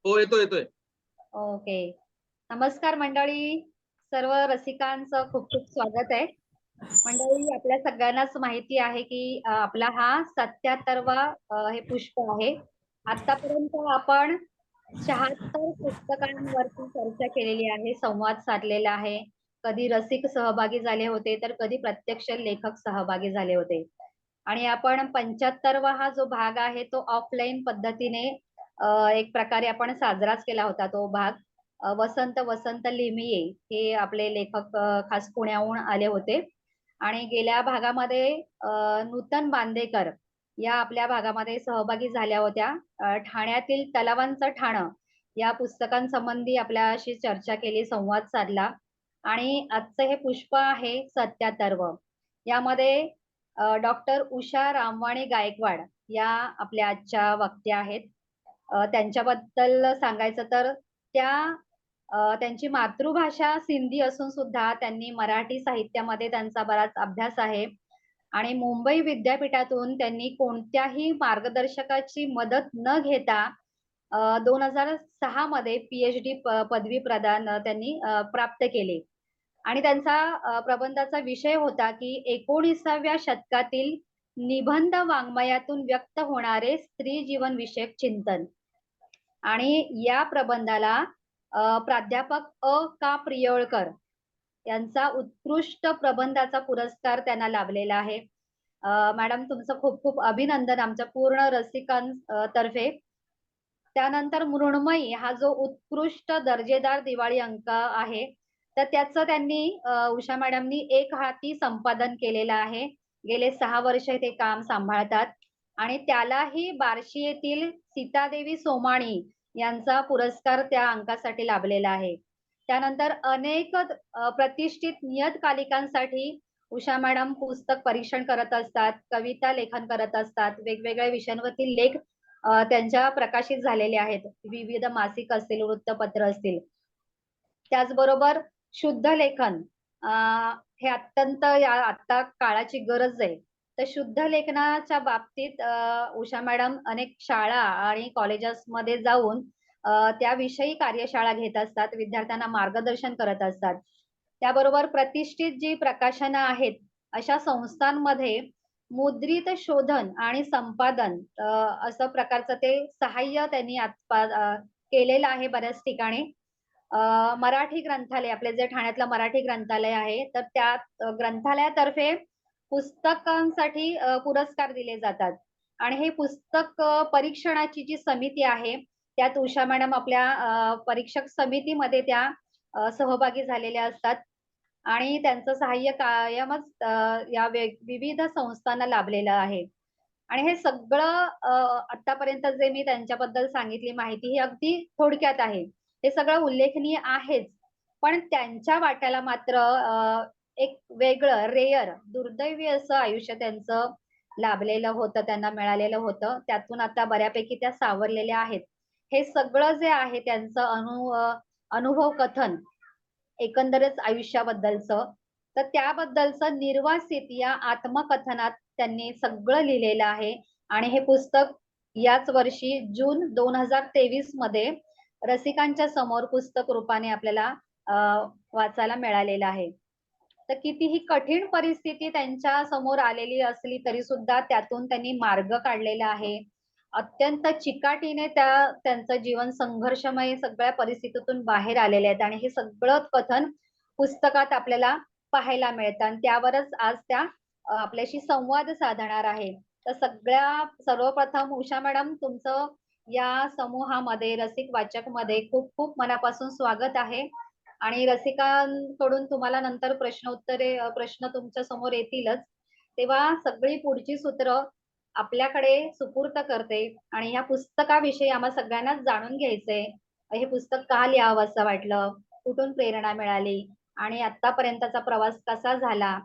हो, येतोय येतोय. ओके. नमस्कार मंडळी. सर्व रसिकांचं खूप खूप स्वागत आहे. मंडळी आपल्या सगळ्यांनाच माहिती आहे की आपला हा 77वा हे पुष्प आहे. आतापर्यंत आपण 76 पुस्तकांवरती चर्चा केलेली आहे, संवाद साधलेला आहे. कधी रसिक सहभागी झाले होते, तर कधी प्रत्यक्ष लेखक सहभागी झाले होते. आणि आपण 75वा हा जो भाग आहे तो ऑफलाईन पद्धतीने एक प्रकारे आपण साजराच केला होता तो भाग. वसंत वसंत लिमिये हे आपले लेखक खास पुण्याहून आले होते आणि गेल्या भागामध्ये नूतन बांदेकर या आपल्या भागामध्ये सहभागी झाल्या होत्या. ठाण्यातील तलावांचं ठाणं या पुस्तकांसंबंधी आपल्याशी चर्चा केली, संवाद साधला आणि आजचं हे पुष्प आहे 77वं. यामध्ये डॉक्टर उषा रामवाणी गायकवाड या आपल्या आजच्या वक्त्या आहेत. त्यांच्याबद्दल सांगायचं तर त्यांची मातृभाषा सिंधी असून सुद्धा त्यांनी मराठी साहित्यामध्ये त्यांचा बराच अभ्यास आहे आणि मुंबई विद्यापीठातून त्यांनी कोणत्याही मार्गदर्शकाची मदत न घेता 2006 मध्ये पी-एच-डी पदवी प्रदान त्यांनी प्राप्त केली आणि त्यांचा प्रबंधाचा विषय होता की 19व्या शतकातील निबंध वाङ्मयातून व्यक्त होणारे स्त्री जीवन विषयक चिंतन. आणि या प्रबंधाला प्राध्यापक का. प्रियळकर यांचा उत्कृष्ट प्रबंधाचा पुरस्कार त्यांना लाभलेला आहे. मॅडम तुमचं खूप खूप अभिनंदन आमच्या पूर्ण रसिकांतर्फे. त्यानंतर मृण्मयी हा जो उत्कृष्ट दर्जेदार दिवाळी अंक आहे, तर त्याचं त्यांनी उषा मॅडमनी एक हाती संपादन केलेलं आहे. गेले 6 वर्ष ते काम सांभाळतात आणि त्यालाही बार्शी येथील सीतादेवी सोमाणी यांचा पुरस्कार त्या अंकासाठी लाभलेला आहे. त्यानंतर अनेक प्रतिष्ठित नियतकालिकांसाठी उषा मॅडम पुस्तक परीक्षण करत असतात, कविता लेखन करत असतात, वेगवेगळ्या विषयांवरती लेख त्यांच्या प्रकाशित झालेले आहेत. विविध मासिक असतील, वृत्तपत्र असतील. त्याचबरोबर शुद्ध लेखन अ, हे अत्यंत आता काळाची गरज आहे. तर शुद्ध लेखनाच्या बाबतीत उषा मॅडम अनेक शाळा आणि कॉलेजेसमध्ये जाऊन त्याविषयी कार्यशाळा घेत असतात, विद्यार्थ्यांना मार्गदर्शन करत असतात. त्याबरोबर प्रतिष्ठित जी प्रकाशनं आहेत, अशा संस्थांमध्ये मुद्रित शोधन आणि संपादन असं प्रकारचं ते सहाय्य त्यांनी केलेलं आहे बऱ्याच ठिकाणी. मराठी ग्रंथालय आपले जे ठाण्यातलं मराठी ग्रंथालय आहे, तर त्या ग्रंथालयातर्फे पुस्तकांसाठी पुरस्कार दिले जातात आणि हे पुस्तक परीक्षणाची जी समिती आहे, त्यात उषा मॅडम आपल्या परीक्षक समितीमध्ये त्या सहभागी झालेल्या असतात आणि त्यांचं सहाय्य कायमच या विविध संस्थांना लाभलेलं आहे. आणि हे सगळं आतापर्यंत जे मी त्यांच्याबद्दल सांगितली माहिती ही अगदी थोडक्यात आहे. हे सगळं उल्लेखनीय आहेच. पण त्यांच्या वाट्याला मात्र एक वेगळं रेअर दुर्दैवी असं आयुष्य त्यांचं लाभलेलं होतं, त्यांना मिळालेलं होतं. त्यातून आता बऱ्यापैकी त्या सावरलेल्या आहेत. हे सगळं जे आहे त्यांचं अनुभव कथन एकंदरच आयुष्याबद्दलचं, तर त्याबद्दलचं निर्वासित या आत्मकथनात त्यांनी सगळं लिहिलेलं आहे आणि हे पुस्तक याच वर्षी जून 2023 मध्ये रसिकांच्या समोर पुस्तक रूपाने आपल्याला वाचायला मिळालेलं आहे. तर कितीही कठीण परिस्थिती त्यांच्या समोर आलेली असली तरी सुद्धा त्यातून त्यांनी मार्ग काढलेला आहे. अत्यंत चिकाटीने त्यांचं जीवन संघर्षमय सगळ्या परिस्थितीतून बाहेर आलेले आहेत आणि हे सगळं कथन पुस्तकात आपल्याला पाहायला मिळतं आणि त्यावरच आज त्या आपल्याशी संवाद साधणार आहे. तर सर्वप्रथम उषा मॅडम तुमचं या समूहामध्ये रसिक वाचकमध्ये खूप खूप मनापासून स्वागत आहे आणि रसिकांकडून तुम्हाला नंतर प्रश्न तुमच्या समोर येतीलच. तेव्हा सगळी पुढची सूत्र आपल्याकडे सुपूर्त करते आणि या पुस्तकाविषयी आम्हा सगळ्यांनाच जाणून घ्यायचंय. हे पुस्तक का लिहावं असं वाटलं? कुठून प्रेरणा मिळाली? आणि आत्तापर्यंतचा प्रवास कसा झाला?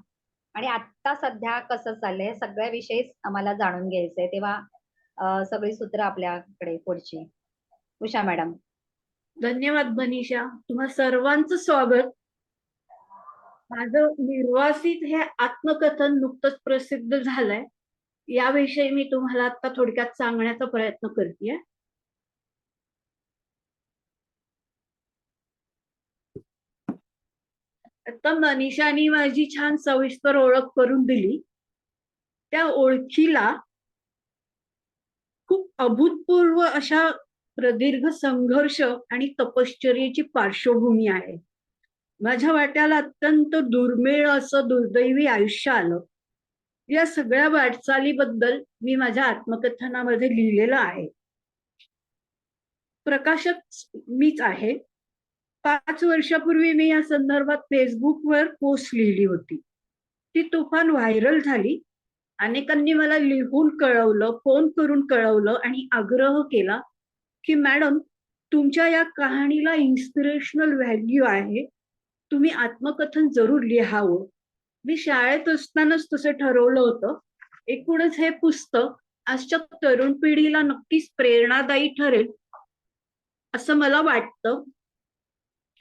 आणि आत्ता सध्या कसं चाललंय? हे सगळ्याविषयीच आम्हाला जाणून घ्यायचंय. तेव्हा सगळी सूत्र आपल्याकडे पुढची. उषा मॅडम. धन्यवाद मनीषा, तुम्हा सर्वांचं स्वागत. माझं निर्वासित हे आत्मकथन नुकतंच प्रसिद्ध झालंय. याविषयी मी तुम्हाला आता थोडक्यात सांगण्याचा प्रयत्न करतेय. आता मनीषानी माझी छान सविस्तर ओळख करून दिली. त्या ओळखीला खूप अभूतपूर्व अशा प्रदीर्घ संघर्ष आणि तपश्चर्येची पार्श्वभूमी आहे. माझ्या वाट्याला अत्यंत दुर्मिळ असं दुर्दैवी आयुष्य आलं. या सगळ्या वाटचालीबद्दल मी माझ्या आत्मकथनामध्ये लिहिलेलं आहे. प्रकाशक मीच आहे. 5 वर्षापूर्वी मी या संदर्भात फेसबुकवर पोस्ट लिहिली होती. ती तुफान व्हायरल झाली. अनेकांनी मला लिहून कळवलं, फोन करून कळवलं आणि आग्रह केला की मॅडम, तुमच्या या कहाणीला इन्स्पिरेशनल व्हॅल्यू आहे. तुम्ही आत्मकथन जरूर लिहावं. मी शाळेत असतानाच तसं ठरवलं होतं. एकूणच हे पुस्तक आजच्या तरुण पिढीला नक्कीच प्रेरणादायी ठरेल असं मला वाटतं.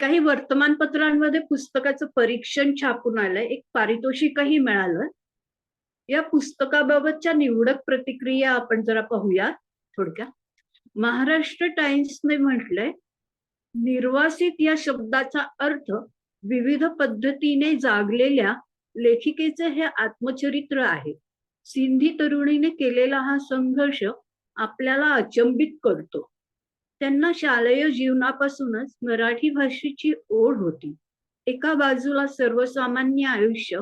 काही वर्तमानपत्रांमध्ये पुस्तकाचं परीक्षण छापून आलंय, एक पारितोषिकही मिळालं. या पुस्तकाबाबतच्या निवडक प्रतिक्रिया आपण जरा पाहूयात थोडक्यात. महाराष्ट्र टाइम्सने म्हटलंय, निर्वासित या शब्दाचा अर्थ विविध पद्धतीने जागलेल्या लेखिकेचे हे आत्मचरित्र आहे. सिंधी तरुणीने केलेला हा संघर्ष आपल्याला अचंबित करतो. त्यांना शालेय जीवनापासूनच मराठी भाषेची ओढ होती. एका बाजूला सर्वसामान्य आयुष्य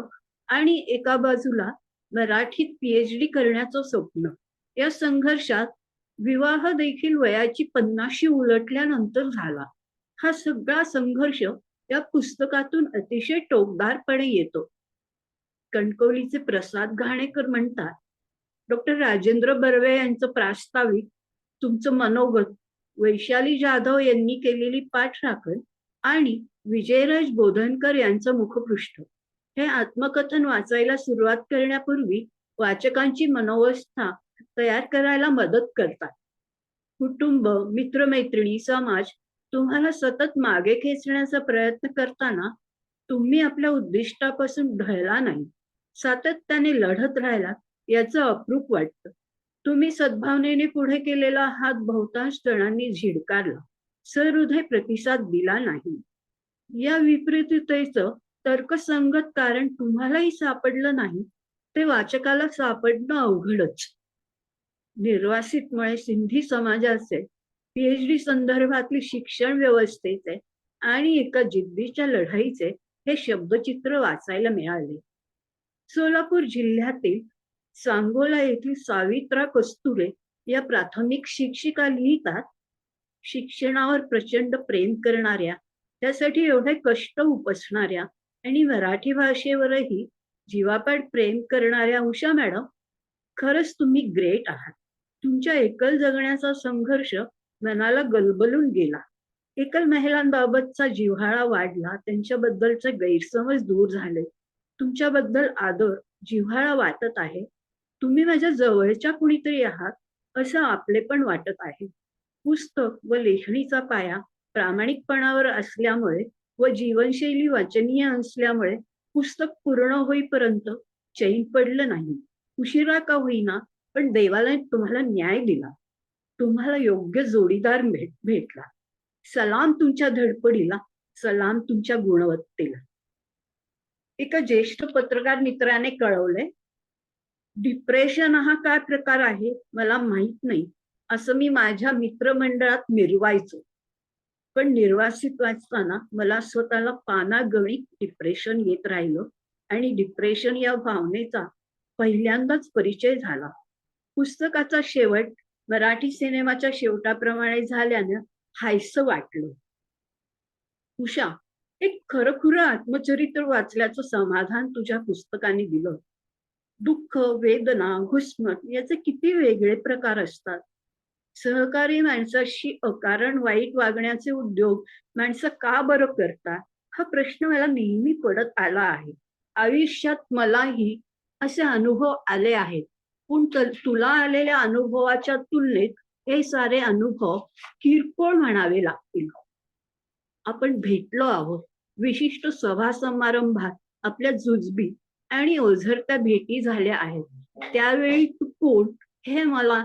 आणि एका बाजूला मराठीत PhD करण्याचं स्वप्न. या संघर्षात विवाह देखील वयाची 50शी उलटल्यानंतर झाला. हा सगळा संघर्ष या पुस्तकातून अतिशय टोकदारपणे येतो. कणकवलीचे प्रसाद घाणेकर म्हणतात, डॉक्टर राजेंद्र बर्वे यांचं प्रास्ताविक, तुमचं मनोगत, वैशाली जाधव यांनी केलेली पाठराखण आणि विजयराज बोधनकर यांचं मुखपृष्ठ हे आत्मकथन वाचायला सुरुवात करण्यापूर्वी वाचकांची मनोवस्था तयार करायला मदत करतात. कुटुंब, मित्रमैत्रिणी, समाज तुम्हाला सतत मागे खेचण्याचा प्रयत्न करताना तुम्ही आपल्या उद्दिष्टापासून ढळला नाही, सातत्याने लढत राहिला याचं अप्रूप वाटतं. तुम्ही सद्भावनेने पुढे केलेला हात बहुतांश जणांनी झिडकारला, सहृदय प्रतिसाद दिला नाही. या विपरीततेचं तर्कसंगत कारण तुम्हालाही सापडलं नाही, ते वाचकाला सापडणं अवघडच. निर्वासितमुळे सिंधी समाजाचे, PhD संदर्भातली शिक्षण व्यवस्थेचे आणि एका जिद्दीच्या लढाईचे हे शब्दचित्र वाचायला मिळाले. सोलापूर जिल्ह्यातील सांगोला येथील सावित्रा कस्तुरे या प्राथमिक शिक्षिका लिहितात, शिक्षणावर प्रचंड प्रेम करणाऱ्या, त्यासाठी एवढे कष्ट उपसणाऱ्या आणि मराठी भाषेवरही जीवापाड प्रेम करणाऱ्या उषा मॅडम, खरंच तुम्ही ग्रेट आहात. तुमच्या एकल जगण्याचा संघर्ष मनाला गलबलून गेला. एकल महिलांबाबतचा जिव्हाळा वाढला, त्यांच्याबद्दलचे गैरसमज दूर झाले. तुमच्याबद्दल आदर, जिव्हाळा वाटत आहे. तुम्ही माझ्या जवळच्या कुणीतरी आहात असं आपले पण वाटत आहे. पुस्तक व लेखणीचा पाया प्रामाणिकपणावर असल्यामुळे व जीवनशैली वाचनीय असल्यामुळे पुस्तक पूर्ण होईपर्यंत चैन पडलं नाही. उशिरा का होईना, पण देवाला तुम्हाला न्याय दिला. तुम्हाला योग्य जोडीदार भेटला. सलाम तुमच्या धडपडीला, सलाम तुमच्या गुणवत्तेला. एका ज्येष्ठ पत्रकार मित्राने कळवले, डिप्रेशन हा काय प्रकार आहे मला माहित नाही, असं मी माझ्या मित्रमंडळात मिरवायचो. पण निर्वासित वाचताना मला स्वतःला पानागणिक डिप्रेशन येत राहिलं आणि डिप्रेशन या भावनेचा पहिल्यांदाच परिचय झाला. पुस्तकाचा शेवट मराठी सिनेमाच्या शेवटाप्रमाणे झाल्यानं हायसं वाटलं. उषा, एक खरंखुरं आत्मचरित्र वाचल्याचं समाधान तुझ्या पुस्तकाने दिलं. दुःख, वेदना, घुसमट याचे किती वेगळे प्रकार असतात. सहकारी माणसाशी अकारण वाईट वागण्याचे उद्योग माणसं का बरं करतात, हा प्रश्न मला नेहमी पडत आला आहे. आयुष्यात मलाही असे अनुभव आले आहेत, पण तुला आलेल्या अनुभवाच्या तुलनेत हे सारे अनुभव किरकोळ म्हणावे लागतील. आपण भेटलो आहोत, विशिष्ट सभा समारंभात आपल्या जुजबी आणि ओझरत्या भेटी झाल्या आहेत. त्यावेळी तू कोण हे मला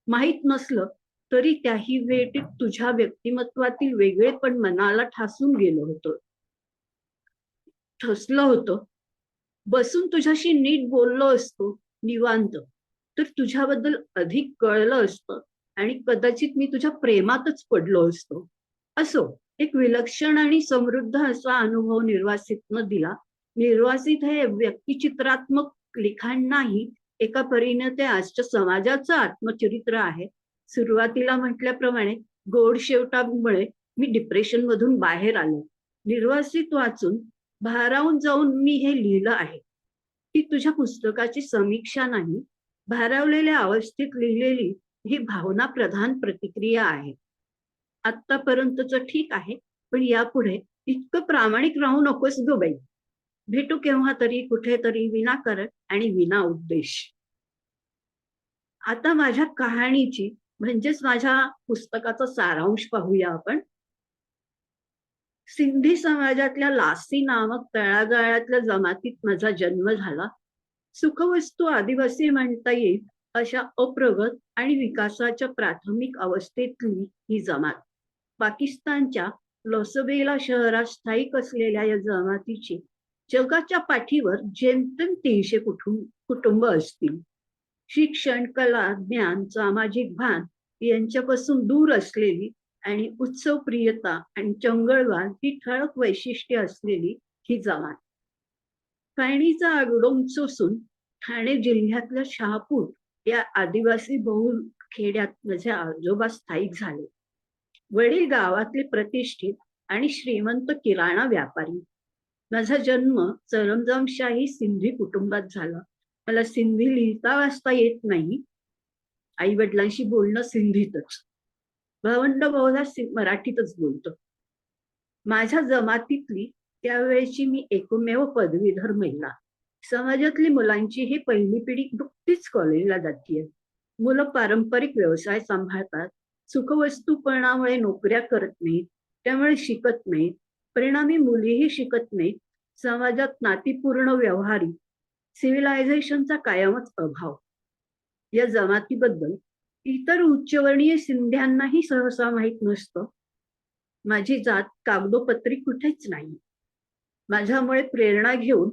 माहित नसलं तरी त्याही भेटीत तुझ्या व्यक्तिमत्वातील वेगळेपण मनाला ठासून गेलं होतं. ठसलं होतं. बसून तुझ्याशी नीट बोललो असतो निवांत तर तुझ्याबद्दल अधिक कळलं असतं आणि कदाचित मी तुझ्या प्रेमातच पडलो असतो. असो, एक विलक्षण आणि समृद्ध असा अनुभव निर्वासितनं दिला. निर्वासित हे व्यक्तिचित्रात्मक लिखाण नाही, एका परीने ते आजच्या समाजाचं आत्मचरित्र आहे. सुरुवातीला म्हटल्याप्रमाणे गोड शेवटामुळे मी डिप्रेशन मधून बाहेर आलो. निर्वासित वाचून भारावून जाऊन मी हे लिहिलं आहे. ही तुझ्या पुस्तकाची समीक्षा नाही, भारावलेल्या अवस्थेत लिहिलेली ही भावना प्रधान प्रतिक्रिया आहे. आत्तापर्यंतच ठीक आहे, पण यापुढे इतकं प्रामाणिक राहू नकोस ग बाई. भेटू केव्हा तरी कुठेतरी विनाकारण आणि विना उद्देश. आता माझ्या कहाणीची म्हणजेच माझ्या पुस्तकाचा सारांश पाहूया आपण. सिंधी समाजातल्या लासी नामक तळागाळातल्या जमातीत माझा जन्म झाला. सुखवस्तू आदिवासी म्हणता येईल अशा अप्रगत आणि विकासाच्या प्राथमिक अवस्थेतली ही जमात. पाकिस्तानच्या लोसबेला शहरात स्थायिक असलेल्या या जमातीची जगाच्या पाठीवर जेमतेम 300 कुटुंब असतील. शिक्षण, कला, ज्ञान, सामाजिक भान यांच्यापासून दूर असलेली आणि उत्सवप्रियता आणि चंगळवाद ही ठळक वैशिष्ट्ये असलेली ही जमात. फायणीचा आगडोंब सोसून ठाणे जिल्ह्यातल्या शहापूर या आदिवासी बहुल खेड्यात माझे आजोबा स्थायिक झाले. वडील गावातले प्रतिष्ठित आणि श्रीमंत किराणा व्यापारी. माझा जन्म सरंजामशाही सिंधी कुटुंबात झाला. मला सिंधी लिहिता वाचता येत नाही. आई वडिलांशी बोलणं सिंधीतच. भावंड बहुधा मराठीतच बोलतो. माझ्या जमातीतली त्यावेळेची मी एकमेव पदवीधर महिला. समाजातली मुलांची ही पहिली पिढी नुकतीच कॉलेजला जातीये. मुलं पारंपरिक व्यवसाय सांभाळतात. सुखवस्तूपणामुळे नोकऱ्या करत नाहीत, त्यामुळे शिकत नाहीत. परिणामी मुलीही शिकत नाहीत. समाजात नातीपूर्ण व्यवहारी सिव्हिलायझेशनचा कायमच अभाव. या जमातीबद्दल इतर उच्चवर्णीय सिंध्यांनाही सहसा माहीत नसतं. माझी जात कागदोपत्री कुठेच नाही. माझ्यामुळे प्रेरणा घेऊन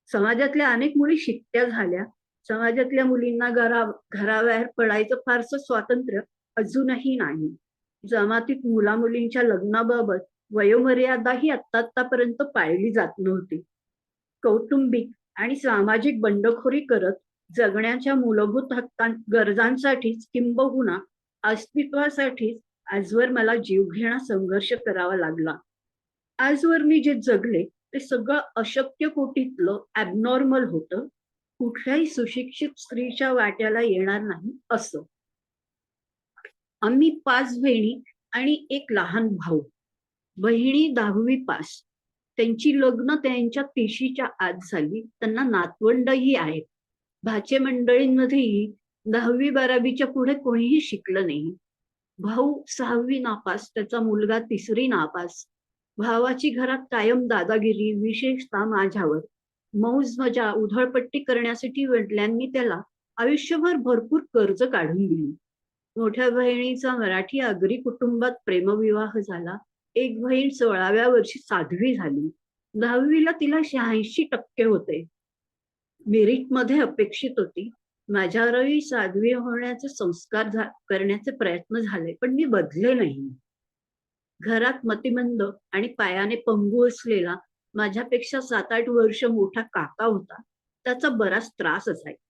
समाजातल्या अनेक मुली शिकत्या झाल्या. समाजातल्या मुलींना घराबाहेर पडायचं फारसं स्वातंत्र्य अजूनही नाही. जमातीत मुलामुलींच्या लग्नाबाबत वयोमर्यादाही आतापर्यंत पाळली जात नव्हती. कौटुंबिक आणि सामाजिक बंडखोरी करत जगण्याच्या मूलभूत गरजांसाठीच किंबहुना अस्तित्वासाठीच आजवर मला जीवघेणा संघर्ष करावा लागला. आजवर मी जे जगले ते सगळं अशक्य कोटीतलं ऍबनॉर्मल होतं. कुठल्याही सुशिक्षित स्त्रीच्या वाट्याला येणार नाही असं. आम्ही 5 बहिणी आणि एक लहान भाऊ. बहिणी 10वी पास. त्यांची लग्न त्यांच्या 30च्या आत झाली. त्यांना नातवंडही आहेत. भाचे मंडळींमध्येही 10वी-12वीच्या पुढे कोणीही शिकलं नाही. भाऊ 6वी नापास, त्याचा मुलगा 3री नापास. भावाची घरात कायम दादागिरी, विशेषतः माझ्यावर. मौज मजा उधळपट्टी करण्यासाठी वडिलांनी त्याला आयुष्यभर भरपूर कर्ज काढून दिली. मोठ्या बहिणीचा मराठी आगरी कुटुंबात प्रेमविवाह झाला. एक बहीण 16व्या वर्षी साध्वी झाली. 10वीला तिला 86% होते. मेरिटमध्ये अपेक्षित होती. माझ्यावरही साध्वी होण्याचे संस्कार करण्याचे प्रयत्न झाले, पण मी बदले नाही. घरात मतिमंद आणि पायाने पंगू असलेला माझ्यापेक्षा 7-8 वर्ष मोठा काका होता. त्याचा बराच त्रास असायचा.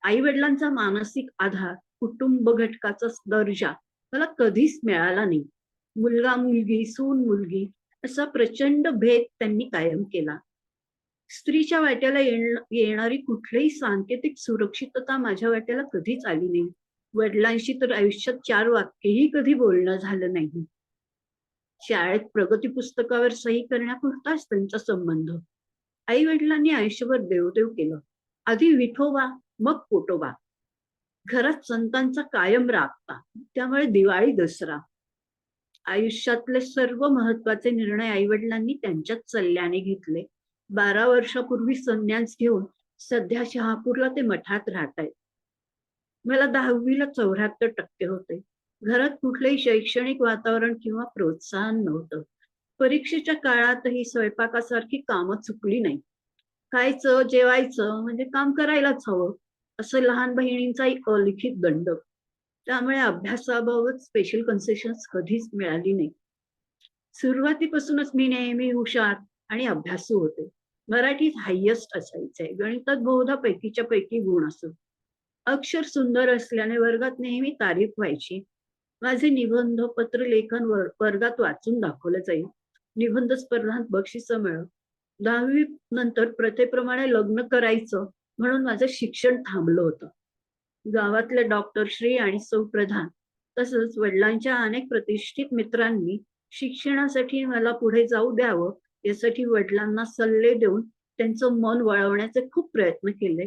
आई वडिलांचा मानसिक आधार, कुटुंब घटकाचा दर्जा मला कधीच मिळाला नाही. मुलगा मुलगी, सून मुलगी असा प्रचंड भेद त्यांनी कायम केला. स्त्रीच्या वाट्याला येणारी कुठलीही सांकेतिक सुरक्षितता माझ्या वाट्याला कधीच आली नाही. वडिलांशी तर आयुष्यात 4 वाक्यही कधी बोलणं झालं नाही. शाळेत प्रगती पुस्तकावर सही करण्यापुरताच त्यांचा संबंध. आई वडिलांनी आयुष्यभर देवदेव केलं. आधी विठोबा, मग पोटोबा. घरात संतांचा कायम राबता, त्यामुळे दिवाळी, दसरा. आयुष्यातले सर्व महत्वाचे निर्णय आई वडिलांनी त्यांच्याच सल्ल्याने घेतले. 12 वर्षापूर्वी संन्यास घेऊन सध्या शहापूरला ते मठात राहतायत. मला 10वीला 74% होते. घरात कुठलेही शैक्षणिक वातावरण किंवा प्रोत्साहन नव्हतं. परीक्षेच्या काळातही स्वयंपाकासारखी कामं चुकली नाही. खायचं, जेवायचं म्हणजे काम करायलाच हवं, असं लहान बहिणींचा एक अलिखित दंड. त्यामुळे अभ्यासाबाबत स्पेशल कन्सेशन्स कधीच मिळाली नाही. सुरुवातीपासूनच मी नेहमी हुशार आणि अभ्यासू होते. मराठीत हायेस्ट असायचे. गणितात बहुधा पैकीच्या पैकी गुण असत. अक्षर सुंदर असल्याने वर्गात नेहमी तारीफ व्हायची. माझे निबंध, पत्रलेखन वर्गात वाचून दाखवलं जाईल. निबंध स्पर्धांत बक्षिसं मिळत. 10वी नंतर प्रथेप्रमाणे लग्न करायचं म्हणून माझं शिक्षण थांबलं होतं. गावातले डॉक्टर श्री आणि सौ प्रधान तसंच वडिलांच्या अनेक प्रतिष्ठित मित्रांनी शिक्षणासाठी मला पुढे जाऊ द्यावं यासाठी वडिलांना सल्ले देऊन त्यांचं मन वळवण्याचे खूप प्रयत्न केले,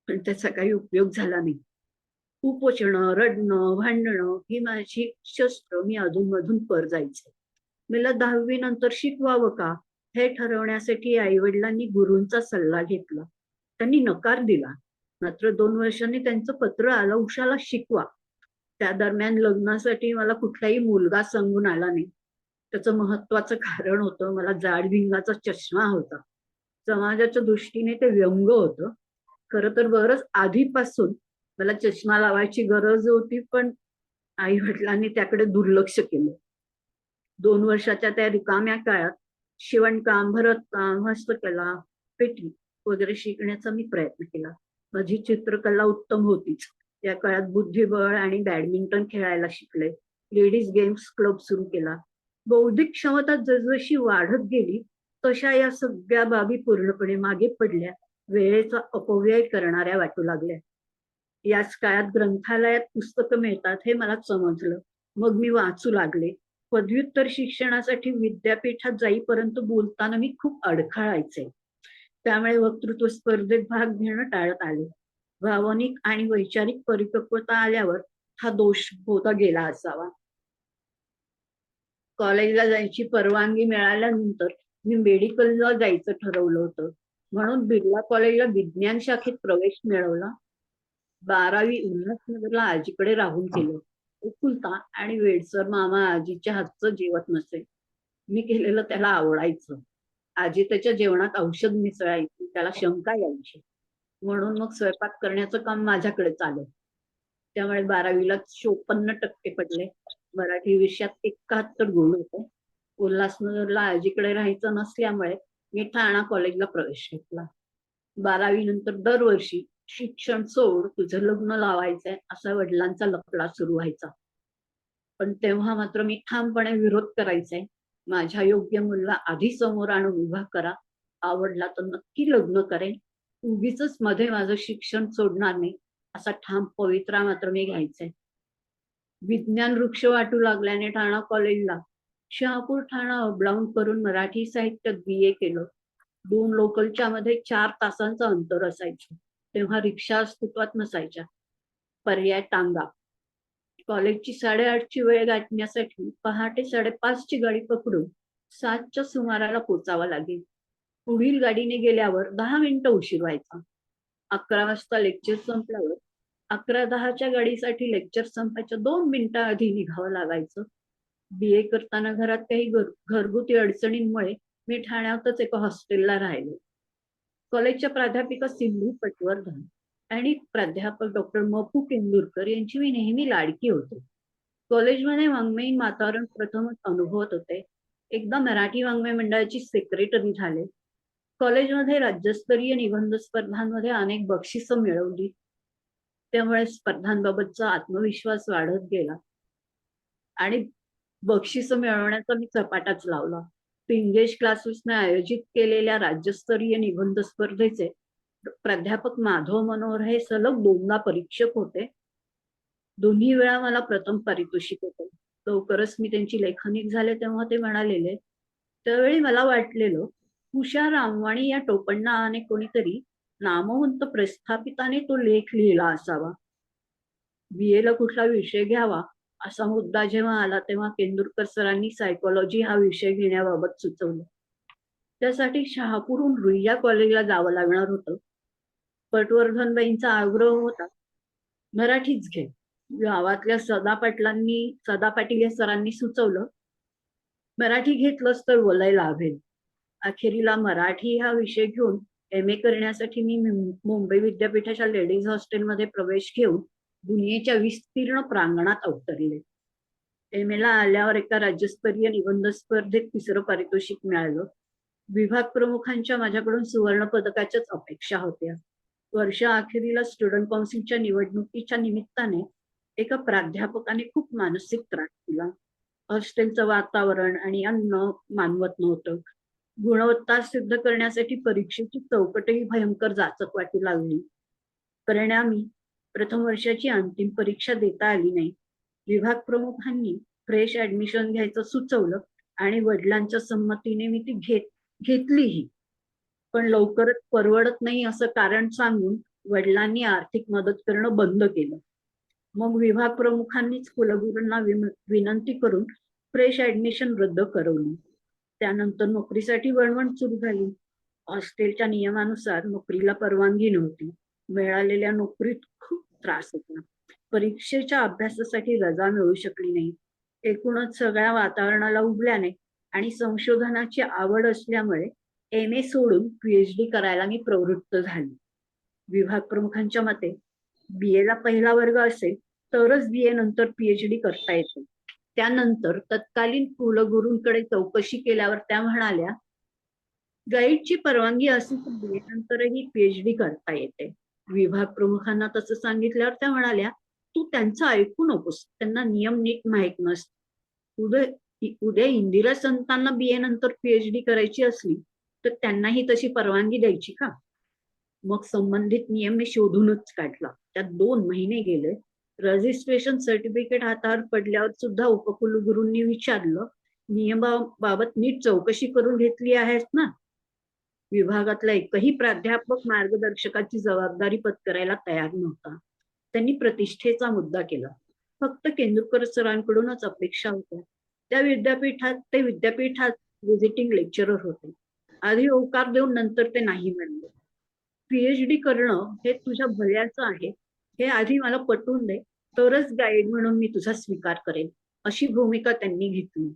पण त्याचा काही उपयोग झाला नाही. कुपोषणं, रडणं, भांडणं ही माझी शस्त्र मी अधूनमधून जायचे. मला 10वी नंतर शिकवावं का हे ठरवण्यासाठी आई वडिलांनी गुरूंचा सल्ला घेतला. त्यांनी नकार दिला. मात्र 2 वर्षांनी त्यांचं पत्र आलं, उषाला शिकवा. त्या दरम्यान लग्नासाठी मला कुठलाही मुलगा सांगून आला नाही. त्याचं महत्वाचं कारण होतं, मला जाड भिंगाचा चष्मा होता. समाजाच्या दृष्टीने ते व्यंग होतं. खरं तर बरंच आधीपासून मला चष्मा लावायची गरज होती, पण आई वडिलांनी त्याकडे दुर्लक्ष केलं. 2 वर्षाच्या त्या रिकाम्या काळात शिवणकाम, भरतकाम, हस्तकला, पेटी वगैरे शिकण्याचा मी प्रयत्न केला. माझी चित्रकला उत्तम होतीच. या काळात बुद्धिबळ आणि बॅडमिंटन खेळायला शिकले. लेडीज गेम्स क्लब सुरू केला. बौद्धिक क्षमता जसजशी वाढत गेली तशा या सगळ्या बाबी पूर्णपणे मागे पडल्या, वेळेचा अपव्यय करणाऱ्या वाटू लागल्या. याच काळात ग्रंथालयात पुस्तकं मिळतात हे मला समजलं. मग मी वाचू लागले. पदव्युत्तर शिक्षणासाठी विद्यापीठात जाईपर्यंत बोलताना मी खूप अडखळायचे. त्यामुळे वक्तृत्व स्पर्धेत भाग घेणं टाळत आले. भावनिक आणि वैचारिक परिपक्वता आल्यावर हा दोष होता गेला असावा. कॉलेजला जायची परवानगी मिळाल्यानंतर मी मेडिकलला जायचं ठरवलं होतं. म्हणून बिर्ला कॉलेजला विज्ञान शाखेत प्रवेश मिळवला. 12वी उल्हासनगरला आजीकडे राहून केलं. एकुलता आणि वेडसर मामा आजीच्या हातचं जेवत नसे. मी केलेलं त्याला आवडायचं. आजी त्याच्या जेवणात औषध मिसळायची, त्याला शंका यायची. म्हणून मग स्वयंपाक करण्याचं काम माझ्याकडेच आलं. त्यामुळे 12वीला 54% पडले. मराठी विषयात 71 गुण होते. उल्हासनगरला आजीकडे राहायचं नसल्यामुळे मी ठाणा कॉलेजला प्रवेश घेतला. 12वी नंतर दरवर्षी शिक्षण सोड, तुझं लग्न लावायचंय असा वडिलांचा लफडा सुरू व्हायचा. पण तेव्हा मात्र मी ठामपणे विरोध करायचे. माझ्या योग्य मुलीला आधी समोर आणून उभा करा, आवडला तर नक्की लग्न करेन, उगीच मध्ये माझं शिक्षण सोडणार नाही असा ठाम पवित्रा मात्र मी घ्यायचे. विज्ञान वृक्ष वाटू लागल्याने ठाणा कॉलेजला शहापूर ठाणा अपडाऊन करून मराठी साहित्यात BA केलं. 2 लोकलच्या मध्ये 4 तासांचं अंतर असायचं. तेव्हा रिक्षा अस्तित्वात नसायच्या. पर्याय टांगा. कॉलेजची 8:30ची वेळ गाठण्यासाठी पहाटे 5:30ची गाडी पकडून 7च्या सुमाराला पोचावं लागेल. पुढील गाडीने गेल्यावर 10 मिनिटं उशीर व्हायचा. 11 वाजता लेक्चर संपल्यावर 11:10च्या गाडीसाठी लेक्चर संपायच्या 2 मिनिटं आधी निघावं लागायचं. BA करताना घरात काही घरगुती अडचणींमुळे मी ठाण्यातच एका हॉस्टेलला राहिले. कॉलेजच्या प्राध्यापिका सिंधू पटवर्धन आणि प्राध्यापक डॉक्टर मपू केंदुरकर यांची मी नेहमी लाडकी होते. कॉलेजमध्ये वाङ्मयीन वातावरण प्रथमच अनुभवत होते. एकदा मराठी वाङ्मय मंडळाची सेक्रेटरी झाले. कॉलेजमध्ये राज्यस्तरीय निबंध स्पर्धांमध्ये अनेक बक्षिसं मिळवली. त्यामुळे स्पर्धांबाबतचा आत्मविश्वास वाढत गेला आणि बक्षिसं मिळवण्याचा मी चपाटाच लावला. पिंगेश क्लासेसने आयोजित केलेल्या राज्यस्तरीय निबंध स्पर्धेचे प्राध्यापक माधव मनोहर हे सलग 2दा परीक्षक होते. दोन्ही वेळा मला प्रथम पारितोषिक होते. लवकरच मी त्यांची लेखनिक झाले तेव्हा ते म्हणालेले, त्यावेळी मला वाटलेलं उषा रामवाणी या टोपणनावाने कोणीतरी नामवंत प्रस्थापिताने तो लेख लिहिला असावा. BA ला कुठला विषय घ्यावा असा मुद्दा जेव्हा आला तेव्हा केंदुरकर सरांनी सायकोलॉजी हा विषय घेण्याबाबत सुचवलं. त्यासाठी शहापूरहून रुईया कॉलेजला जावं लागणार होतं. पटवर्धनबाईंचा आग्रह होता, मराठीच घे. गावातल्या सदा पाटील या सरांनी सुचवलं, मराठी घेतलंस तर बोलायला हवेल. अखेरीला मराठी हा विषय घेऊन MA करण्यासाठी मी मुंबई विद्यापीठाच्या लेडीज हॉस्टेलमध्ये प्रवेश घेऊन दुनियेच्या विस्तीर्ण प्रांगणात अवतरले. MA ला आल्यावर एका राज्यस्तरीय निबंध स्पर्धेत 3रं पारितोषिक मिळालं. विभाग प्रमुखांच्या माझ्याकडून सुवर्ण पदकाच्याच अपेक्षा होत्या. वर्षाअखेरीला स्टुडंट काउन्सिलच्या निवडणुकीच्या निमित्ताने एका प्राध्यापकाने खूप मानसिक त्रास दिला. हॉस्टेलचं वातावरण आणि अन्न मानवत नव्हतं. गुणवत्ता सिद्ध करण्यासाठी परीक्षेची चौकटही भयंकर जाचक वाटू लागली. परिणामी प्रथम वर्षाची अंतिम परीक्षा देता आली नाही. विभाग प्रमुखांनी फ्रेश ऍडमिशन घ्यायचं सुचवलं आणि वडिलांच्या संमतीने मी ती घेतलीही. पण लवकरच परवडत नाही असं कारण सांगून वडिलांनी आर्थिक मदत करणं बंद केलं. मग विभाग प्रमुखांनीच कुलगुरूंना विनंती करून फ्रेश ऍडमिशन रद्द करवली. त्यानंतर नोकरीसाठी वणवण सुरू झाली. हॉस्टेलच्या नियमानुसार नोकरीला परवानगी नव्हती. मिळालेल्या नोकरीत खूप त्रास होता. परीक्षेच्या अभ्यासासाठी रजा मिळू शकली नाही. एकूणच सगळ्या वातावरणाला उबल्याने आणि संशोधनाची आवड असल्यामुळे MA सोडून PhD करायला मी प्रवृत्त झाली. विभाग प्रमुखांच्या मते BA ला पहिला वर्ग असेल तरच BA नंतर PhD करता येते. त्यानंतर तत्कालीन कुलगुरूंकडे चौकशी केल्यावर त्या म्हणाल्या, गाईडची परवानगी असेल तर BA नंतरही PhD करता येते. विभाग प्रमुखांना तसं सांगितल्यावर त्या म्हणाल्या, तू त्यांचं ऐकू नकोस, त्यांना नियम नीट माहीत नसते. उद्या इंदिरा संतांना BA नंतर PhD करायची असली तर त्यांनाही तशी परवानगी द्यायची का? मग संबंधित नियम मी शोधूनच काढला. त्यात 2 महिने गेले. रजिस्ट्रेशन सर्टिफिकेट हातावर पडल्यावर सुद्धा उपकुलगुरूंनी विचारलं, नियमाबाबत नीट चौकशी करून घेतली आहेस ना? विभागातला एकही प्राध्यापक मार्गदर्शकाची जबाबदारी पत्करायला तयार नव्हता. त्यांनी प्रतिष्ठेचा मुद्दा केला. फक्त केंद्रकर सरांकडूनच अपेक्षा होत्या. ते विद्यापीठात व्हिजिटिंग लेक्चरर होते. आधी होकार देऊन नंतर ते नाही म्हणले. PhD करणं हे तुझ्या भल्याचं आहे हे आधी मला पटवून दे, तरच गाईड म्हणून मी तुझा स्वीकार करेन, अशी भूमिका त्यांनी घेतली.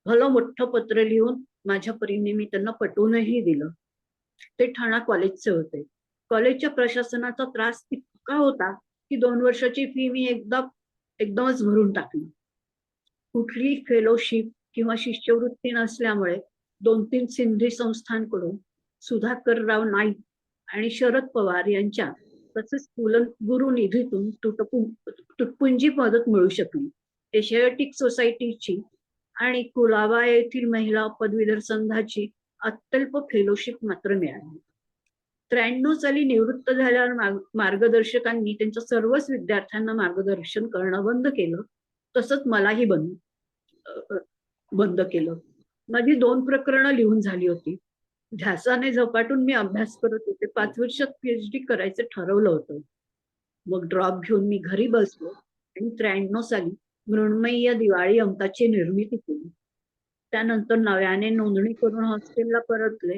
भलं मोठं पत्र लिहून माझ्या परीने मी त्यांना पटवूनही दिलं. ते ठाणा कॉलेजचे होते. कॉलेजच्या प्रशासनाचा त्रास इतका होता की 2 वर्षाची फी मी एकदमच भरून टाकली. कुठलीही फेलोशिप किंवा शिष्यवृत्ती नसल्यामुळे 2-3 सिंधी संस्थांकडून सुधाकरराव नाईक आणि शरद पवार यांच्या तसेच कुलगुरू निधीतून तुटपुंजी मदत मिळू शकली. एशियाटिक सोसायटीची आणि कुलाबा येथील महिला पदवीधर संघाची अत्यल्प फेलोशिप मात्र मिळाली. 93 साली निवृत्त झाल्यावर मार्गदर्शकांनी त्यांच्या सर्वच विद्यार्थ्यांना मार्गदर्शन करणं बंद केलं. तसंच मलाही बंद केलं. माझी 2 प्रकरणं लिहून झाली होती. ध्यासाने झपाटून मी अभ्यास करत होते. 5 वर्षात PhD करायचं ठरवलं होतं. मग ड्रॉप घेऊन मी घरी बसलो आणि 93 साली मृण्मयी या दिवाळी अंकाची निर्मिती केली. त्यानंतर नव्याने नोंदणी करून हॉस्टेलला परतले.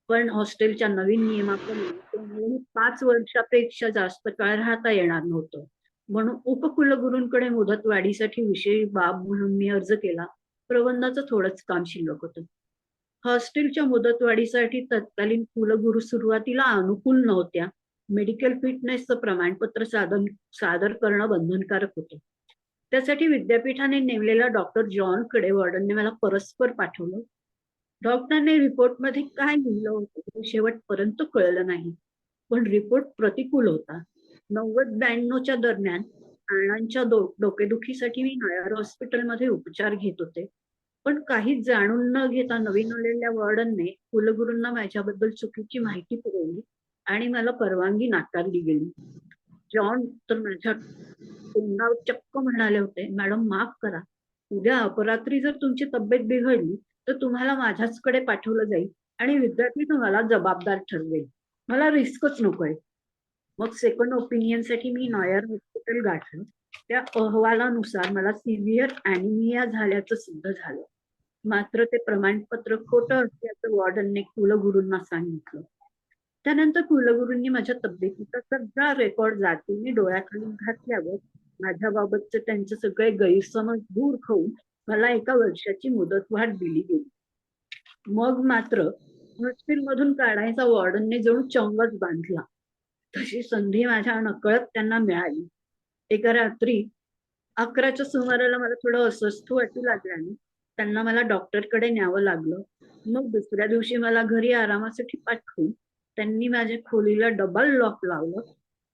पण हॉस्टेलच्या नवीन नियमाप्रमाणे 5 वर्षापेक्षा जास्त काळ राहता येणार नव्हतं. म्हणून उपकुलगुरूंकडे मुदतवाढीसाठी विषयी बाब म्हणून मी अर्ज केला. प्रबंधाचं थोडंच काम शिल्लक होतं. हॉस्टेलच्या मुदतवाढीसाठी तत्कालीन कुलगुरू सुरुवातीला अनुकूल नव्हत्या. मेडिकल फिटनेसचं प्रमाणपत्र सादर करणं बंधनकारक होतं. त्यासाठी विद्यापीठाने नेमलेल्या डॉक्टर जॉनकडे वॉर्डनने मला परस्पर पाठवलं. डॉक्टरने रिपोर्टमध्ये काय लिहिलं होतं हे शेवटपर्यंत कळलं नाही. पण रिपोर्ट प्रतिकूल होता. 90-92च्या दरम्यान अण्णांच्या डोकेदुखीसाठी मी नायर हॉस्पिटलमध्ये उपचार घेत होते. पण काहीच जाणून न घेता नवीन आलेल्या वॉर्डनने कुलगुरूंना माझ्याबद्दल चुकीची माहिती पुरवली आणि मला परवानगी नाकारली गेली. जॉन तर माझ्या तोंडावर चक्क म्हणाले होते, मॅडम माफ करा, उद्या अपरात्री जर तुमची तब्येत बिघडली तर तुम्हाला माझ्याचकडे पाठवलं जाईल आणि विद्यापीठ मला जबाबदार ठरवेल. मला रिस्कच नकोय. मग सेकंड ओपिनियनसाठी मी नायर हॉस्पिटल गाठलं. त्या अहवालानुसार मला सिव्हिअर अॅनिमिया झाल्याचं सिद्ध झालं. मात्र ते प्रमाणपत्र खोटं असल्याचं वॉर्डनने कुलगुरूंना सांगितलं. त्यानंतर कुलगुरूंनी माझ्या तब्येतीचा सगळा रेकॉर्ड जातीने डोळ्याखाली घातल्यावर माझ्याबाबतचे त्यांचे सगळे गैरसमज दूर होऊन मला 1 वर्षाची मुदतवाढ दिली गेली. मग मात्र हॉस्टेलमधून काढायचा वॉर्डनने जणू चंगच बांधला. तशी संधी माझ्या नकळत त्यांना मिळाली. एका रात्री 11च्या सुमाराला मला थोडं अस्वस्थ वाटू लागल्याने त्यांना मला डॉक्टरकडे न्यावं लागलं. मग दुसऱ्या दिवशी मला घरी आरामासाठी पाठवून त्यांनी माझ्या खोलीला डबल लॉक लावलं.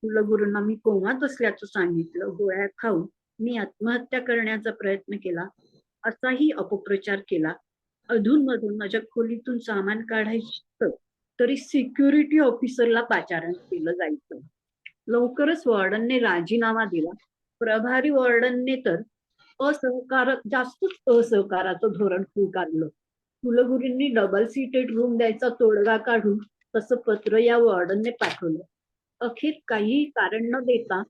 कुलगुरूंना मी कोमात असल्याचं सांगितलं. गोळ्या खाऊन मी आत्महत्या करण्याचा प्रयत्न केला असाही अपप्रचार केला. अधूनमधून माझ्या खोलीतून सामान काढायचं तरी सिक्युरिटी ऑफिसरला पाचारण केलं जायचं. लवकरच वॉर्डनने राजीनामा दिला. प्रभारी वॉर्डनने तर जास्तच असहकाराचं धोरण स्वीकारलं. कुलगुरूंनी डबल सीटेड रूम द्यायचा तोडगा काढून तसं पत्र या वॉर्डनने पाठवलं. अखेर काही कारण न देता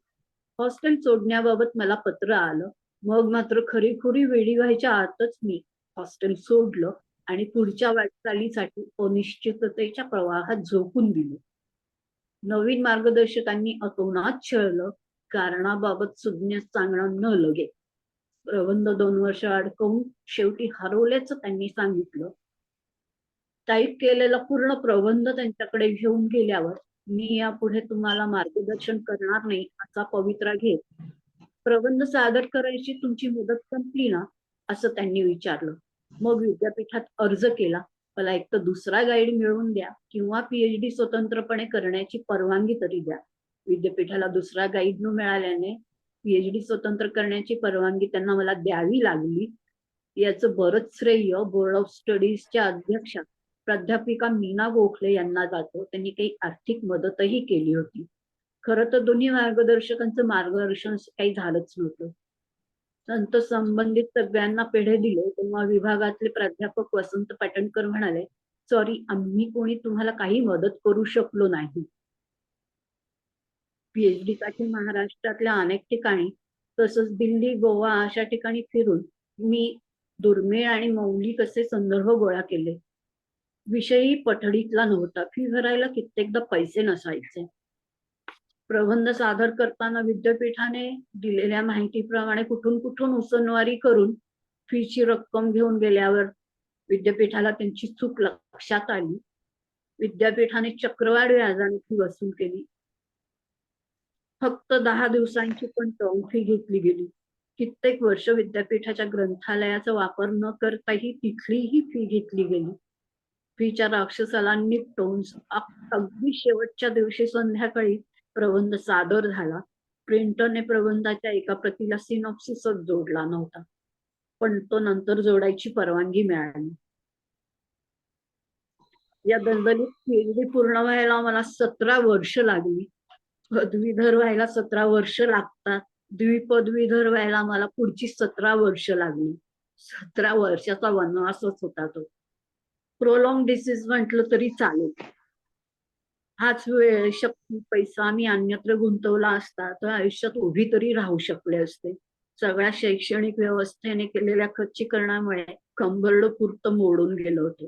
हॉस्टेल सोडण्याबाबत मला पत्र आलं. मग मात्र खरीखुरी वेडी व्हायच्या आतच मी हॉस्टेल सोडलं आणि पुढच्या वाटचालीसाठी अनिश्चिततेच्या प्रवाहात झोकून दिलं. नवीन मार्गदर्शकांनी अतोनात छळलं. कारणाबाबत सुज्ञ सांगणं न लगे. प्रबंध 2 वर्ष अडकवून शेवटी हरवल्याचं त्यांनी सांगितलं. टाईप केलेला पूर्ण प्रबंध त्यांच्याकडे घेऊन गेल्यावर मी यापुढे तुम्हाला मार्गदर्शन करणार नाही असा पवित्रा घेत प्रबंध सादर करायची तुमची मुदत संपली ना असं त्यांनी विचारलं. मग विद्यापीठात अर्ज केला. मला एक तर दुसरा गाईड मिळवून द्या किंवा पीएचडी स्वतंत्रपणे करण्याची परवानगी तरी द्या. विद्यापीठाला दुसरा गाईड न मिळाल्याने पीएचडी स्वतंत्र करण्याची परवानगी त्यांना मला द्यावी लागली. याचं बरंच श्रेय बोर्ड ऑफ स्टडीजच्या अध्यक्षा प्राध्यापिका मीना गोखले यांना जातो. त्यांनी काही आर्थिक मदतही केली होती. खरं तर दोन्ही मार्गदर्शकांचं मार्गदर्शन काही झालंच नव्हतं. संत संबंधित सगळ्यांना पेढे दिले तेव्हा विभागातले प्राध्यापक वसंत पाटणकर म्हणाले, सॉरी, आम्ही कोणी तुम्हाला काही मदत करू शकलो नाही. पीएचडी साठी महाराष्ट्रातल्या अनेक ठिकाणी तसंच दिल्ली, गोवा अशा ठिकाणी फिरून मी दुर्मिळ आणि मौलिक असे संदर्भ गोळा केले. विषयही पठडीतला नव्हता. फी भरायला कित्येकदा पैसे नसायचे. प्रबंध सादर करताना विद्यापीठाने दिलेल्या माहितीप्रमाणे कुठून कुठून उसनवारी करून फीची रक्कम घेऊन गेल्यावर विद्यापीठाला त्यांची चूक लक्षात आली. विद्यापीठाने चक्रवाढ व्याजाने फी वसूल केली. फक्त 10 दिवसांची पण टर्म फी घेतली गेली. कित्येक वर्ष विद्यापीठाच्या ग्रंथालयाचा वापर न करताही तिथलीही फी घेतली गेली. फीच्या राक्षसाला निपटवून अगदी शेवटच्या दिवशी संध्याकाळी प्रबंध सादर झाला. प्रिंटरने प्रबंधाच्या एका प्रतीला सिनॉप्सिसच जोडला नव्हता, पण तो नंतर जोडायची परवानगी मिळाली. या दलदलीत पीएचडी पूर्ण व्हायला मला 17 वर्ष लागली. पदवीधर व्हायला 17 वर्ष लागतात. द्विपदवीधर व्हायला मला पुढची 17 वर्ष लागली. 17 वर्षाचा वनवासच होता तो. प्रोलॉंग डिसीज म्हटलं तरी चालेल. हाच वेळ, शक्ती, पैसा मी अन्यत्र गुंतवला असता तर आयुष्यात उभी तरी राहू शकले असते. सगळ्या शैक्षणिक व्यवस्थेने केलेल्या खच्चीकरणामुळे कंबरड पुरतं मोडून गेलं होतं.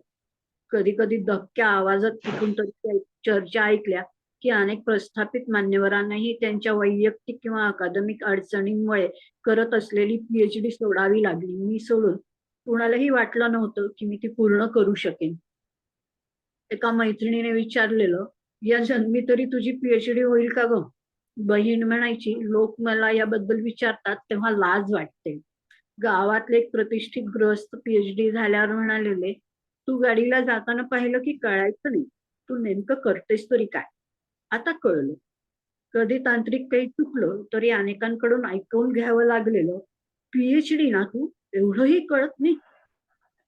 कधी कधी धक्क्या आवाजात कुठून तरी चर्चा ऐकल्या की अनेक प्रस्थापित मान्यवरांनाही त्यांच्या वैयक्तिक किंवा अकादमिक अडचणींमुळे करत असलेली पीएचडी सोडावी लागली. मी सोडून कुणालाही वाटलं नव्हतं की मी ती पूर्ण करू शकेन. एका मैत्रिणीने विचारलेलं, या जन्मी तरी तुझी पीएचडी होईल का ग? बहीण म्हणायची, लोक मला याबद्दल विचारतात तेव्हा लाज वाटते. गावातले एक प्रतिष्ठित गृहस्थ पीएचडी झाल्यावर म्हणालेले, तू गाडीला जाताना पाहिलं की कळायचं नाही, तू नेमकं करतेस तरी काय? आता कळलं. कधी तांत्रिक काही चुकलं तरी अनेकांकडून ऐकून घ्यावं लागलेलं, पीएचडी ना तू, एवढंही कळत नाही?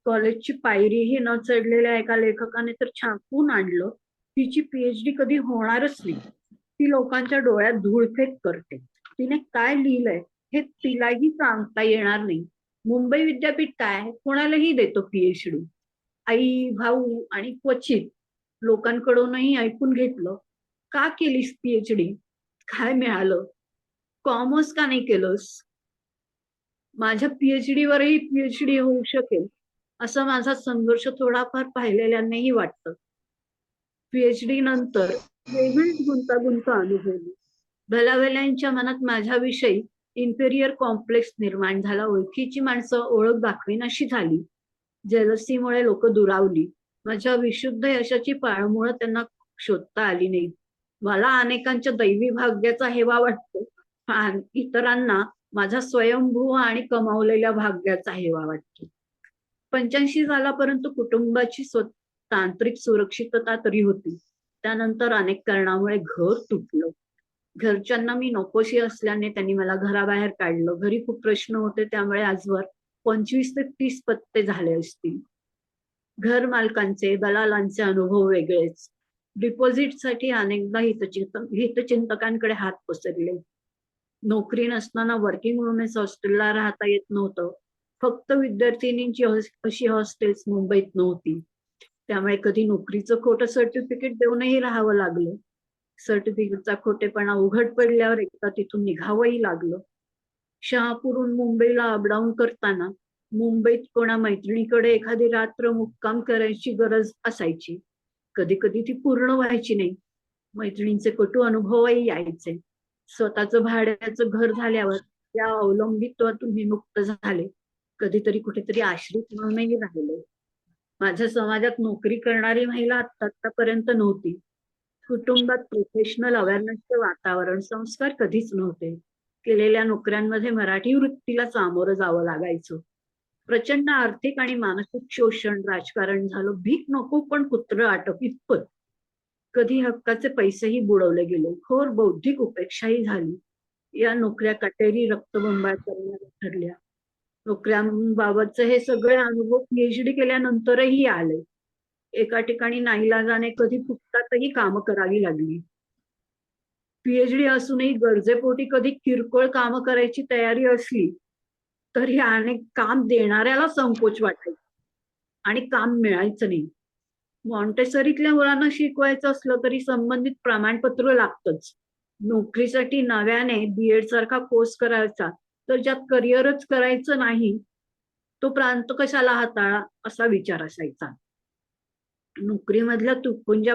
कॉलेजची पायरीही न चढलेल्या एका लेखकाने तर छापून आणलं, तिची पीएचडी कधी होणारच नाही. ती लोकांच्या डोळ्यात धूळफेक करते. तिने काय लिहिलंय हे तिलाही सांगता येणार नाही. मुंबई विद्यापीठ काय कोणालाही देतो पीएचडी. आई, भाऊ आणि क्वचित लोकांकडूनही ऐकून घेतलं, का केलीस पीएचडी? काय मिळालं? कॉमर्स का नाही केलंस? माझ्या पीएचडी वरही पीएचडी होऊ शकेल असा माझा संघर्ष थोडाफार पाहिलेल्यांनाही वाटतं. पीएचडी नंतर वेगळीच गुंतागुंत अनुभवली. भल्याभल्यांच्या मनात माझ्याविषयी इन्फेरियर कॉम्प्लेक्स निर्माण झाला. ओळखीची माणसं ओळख दाखवेनाशी झाली. जेलसीमुळे लोक दुरावली. माझ्या विशुद्ध यशाची पाळमुळं त्यांना शोधता आली नाही. मला अनेकांच्या दैवी भाग्याचा हेवा वाटतो, पण इतरांना माझा स्वयंभू आणि कमावलेल्या भाग्याचा हेवा वाटतो. 85 सालापर्यंत कुटुंबाची तांत्रिक सुरक्षितता तरी होती. त्यानंतर अनेक कारणामुळे घर तुटलं. घरच्यांना मी नकोशी असल्याने त्यांनी मला घराबाहेर काढलं. घरी खूप प्रश्न होते, त्यामुळे आजवर 25 ते 30 पत्ते झाले असतील. घर मालकांचे, दलालांचे अनुभव वेगळेच. डिपॉझिटसाठी अनेकदा हितचिंतकांकडे हात पसरले. नोकरी नसताना वर्किंग वुमेन्स हॉस्टेलला राहता येत नव्हतं. फक्त विद्यार्थिनींची अशी हॉस्टेल्स मुंबईत नव्हती. त्यामुळे कधी नोकरीचं खोटं सर्टिफिकेट देऊनही राहावं लागलं. सर्टिफिकेटचा खोटेपणा उघड पडल्यावर एकदा तिथून निघावंही लागलं. शहापूरहून मुंबईला अपडाऊन करताना मुंबईत कोणा मैत्रिणीकडे एखादी रात्र मुक्काम करायची गरज असायची. कधी कधी ती पूर्ण व्हायची नाही. मैत्रिणींचे कटू अनुभवही यायचे. स्वतःचं भाड्याचं घर झाल्यावर त्या अवलंबित्वातून मी मुक्त झाले. कधीतरी कुठेतरी आश्रित म्हणूनही राहिले. माझ्या समाजात नोकरी करणारी महिला आतापर्यंत नव्हती. कुटुंबात प्रोफेशनल अवेअरनेसचे वातावरण, संस्कार कधीच नव्हते. केलेल्या नोकऱ्यांमध्ये मराठी वृत्तीला सामोरं जावं लागायचं. प्रचंड आर्थिक आणि मानसिक शोषण, राजकारण झालं. भीक नको पण कुत्रं आटप इतपत. कधी हक्काचे पैसेही बुडवले गेले. घोर बौद्धिक उपेक्षाही झाली. या नोकऱ्या काटेरी रक्तबंबाळ करणाऱ्या ठरल्या. नोकऱ्यांबाबतचे हे सगळे अनुभव पीएचडी केल्यानंतरही आले. एका ठिकाणी नाईलाजाने कधी फुकटातही कामं करावी लागली. पीएचडी असूनही गरजेपोटी कधी किरकोळ कामं करायची तयारी असली तरी अनेक काम देणाऱ्याला संकोच वाटायचा आणि काम मिळायचं नाही. मॉन्टेसरीतल्या मुलांना शिकवायचं असलं तरी संबंधित प्रमाणपत्र लागतंच. नोकरीसाठी नव्याने बीएड सारखा कोर्स करायचा, तर ज्यात करिअरच करायचं नाही तो प्रांत कशाला हाताळा असा विचार असायचा. नोकरीमधल्या तुटपुंज्या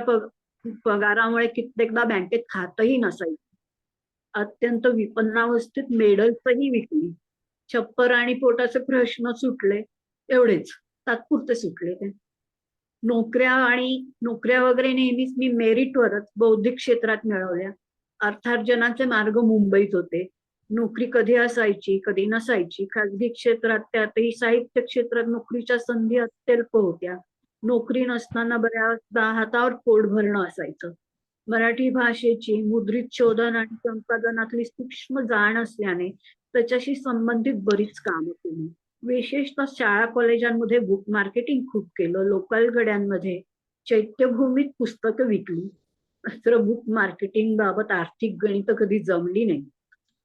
पगारामुळे कित्येकदा बँकेत खातही नसायचं. अत्यंत विपन्नावस्थेत मेडल्सही विकली. छप्पर आणि पोटाचे प्रश्न सुटले, एवढेच, तात्पुरते सुटले ते. नोकऱ्या वगैरे नेहमीच मी मेरिटवरच बौद्धिक क्षेत्रात मिळवल्या. अर्थार्जनाचे मार्ग मुंबईत होते. नोकरी कधी असायची, कधी नसायची. खाजगी क्षेत्रात, त्यातही साहित्य क्षेत्रात नोकरीच्या संधी अत्यल्प होत्या. नोकरी नसताना बऱ्याचदा हातावर पोट भरणं असायचं. मराठी भाषेची मुद्रित शोधन आणि संपादनातली सूक्ष्म जाण असल्याने त्याच्याशी संबंधित बरीच कामं केली. विशेषतः शाळा कॉलेजांमध्ये बुक मार्केटिंग खूप केलं. लोकल गड्यांमध्ये, चैत्यभूमीत पुस्तकं विकली. मात्र बुक मार्केटिंग बाबत आर्थिक गणित कधी जमली नाही.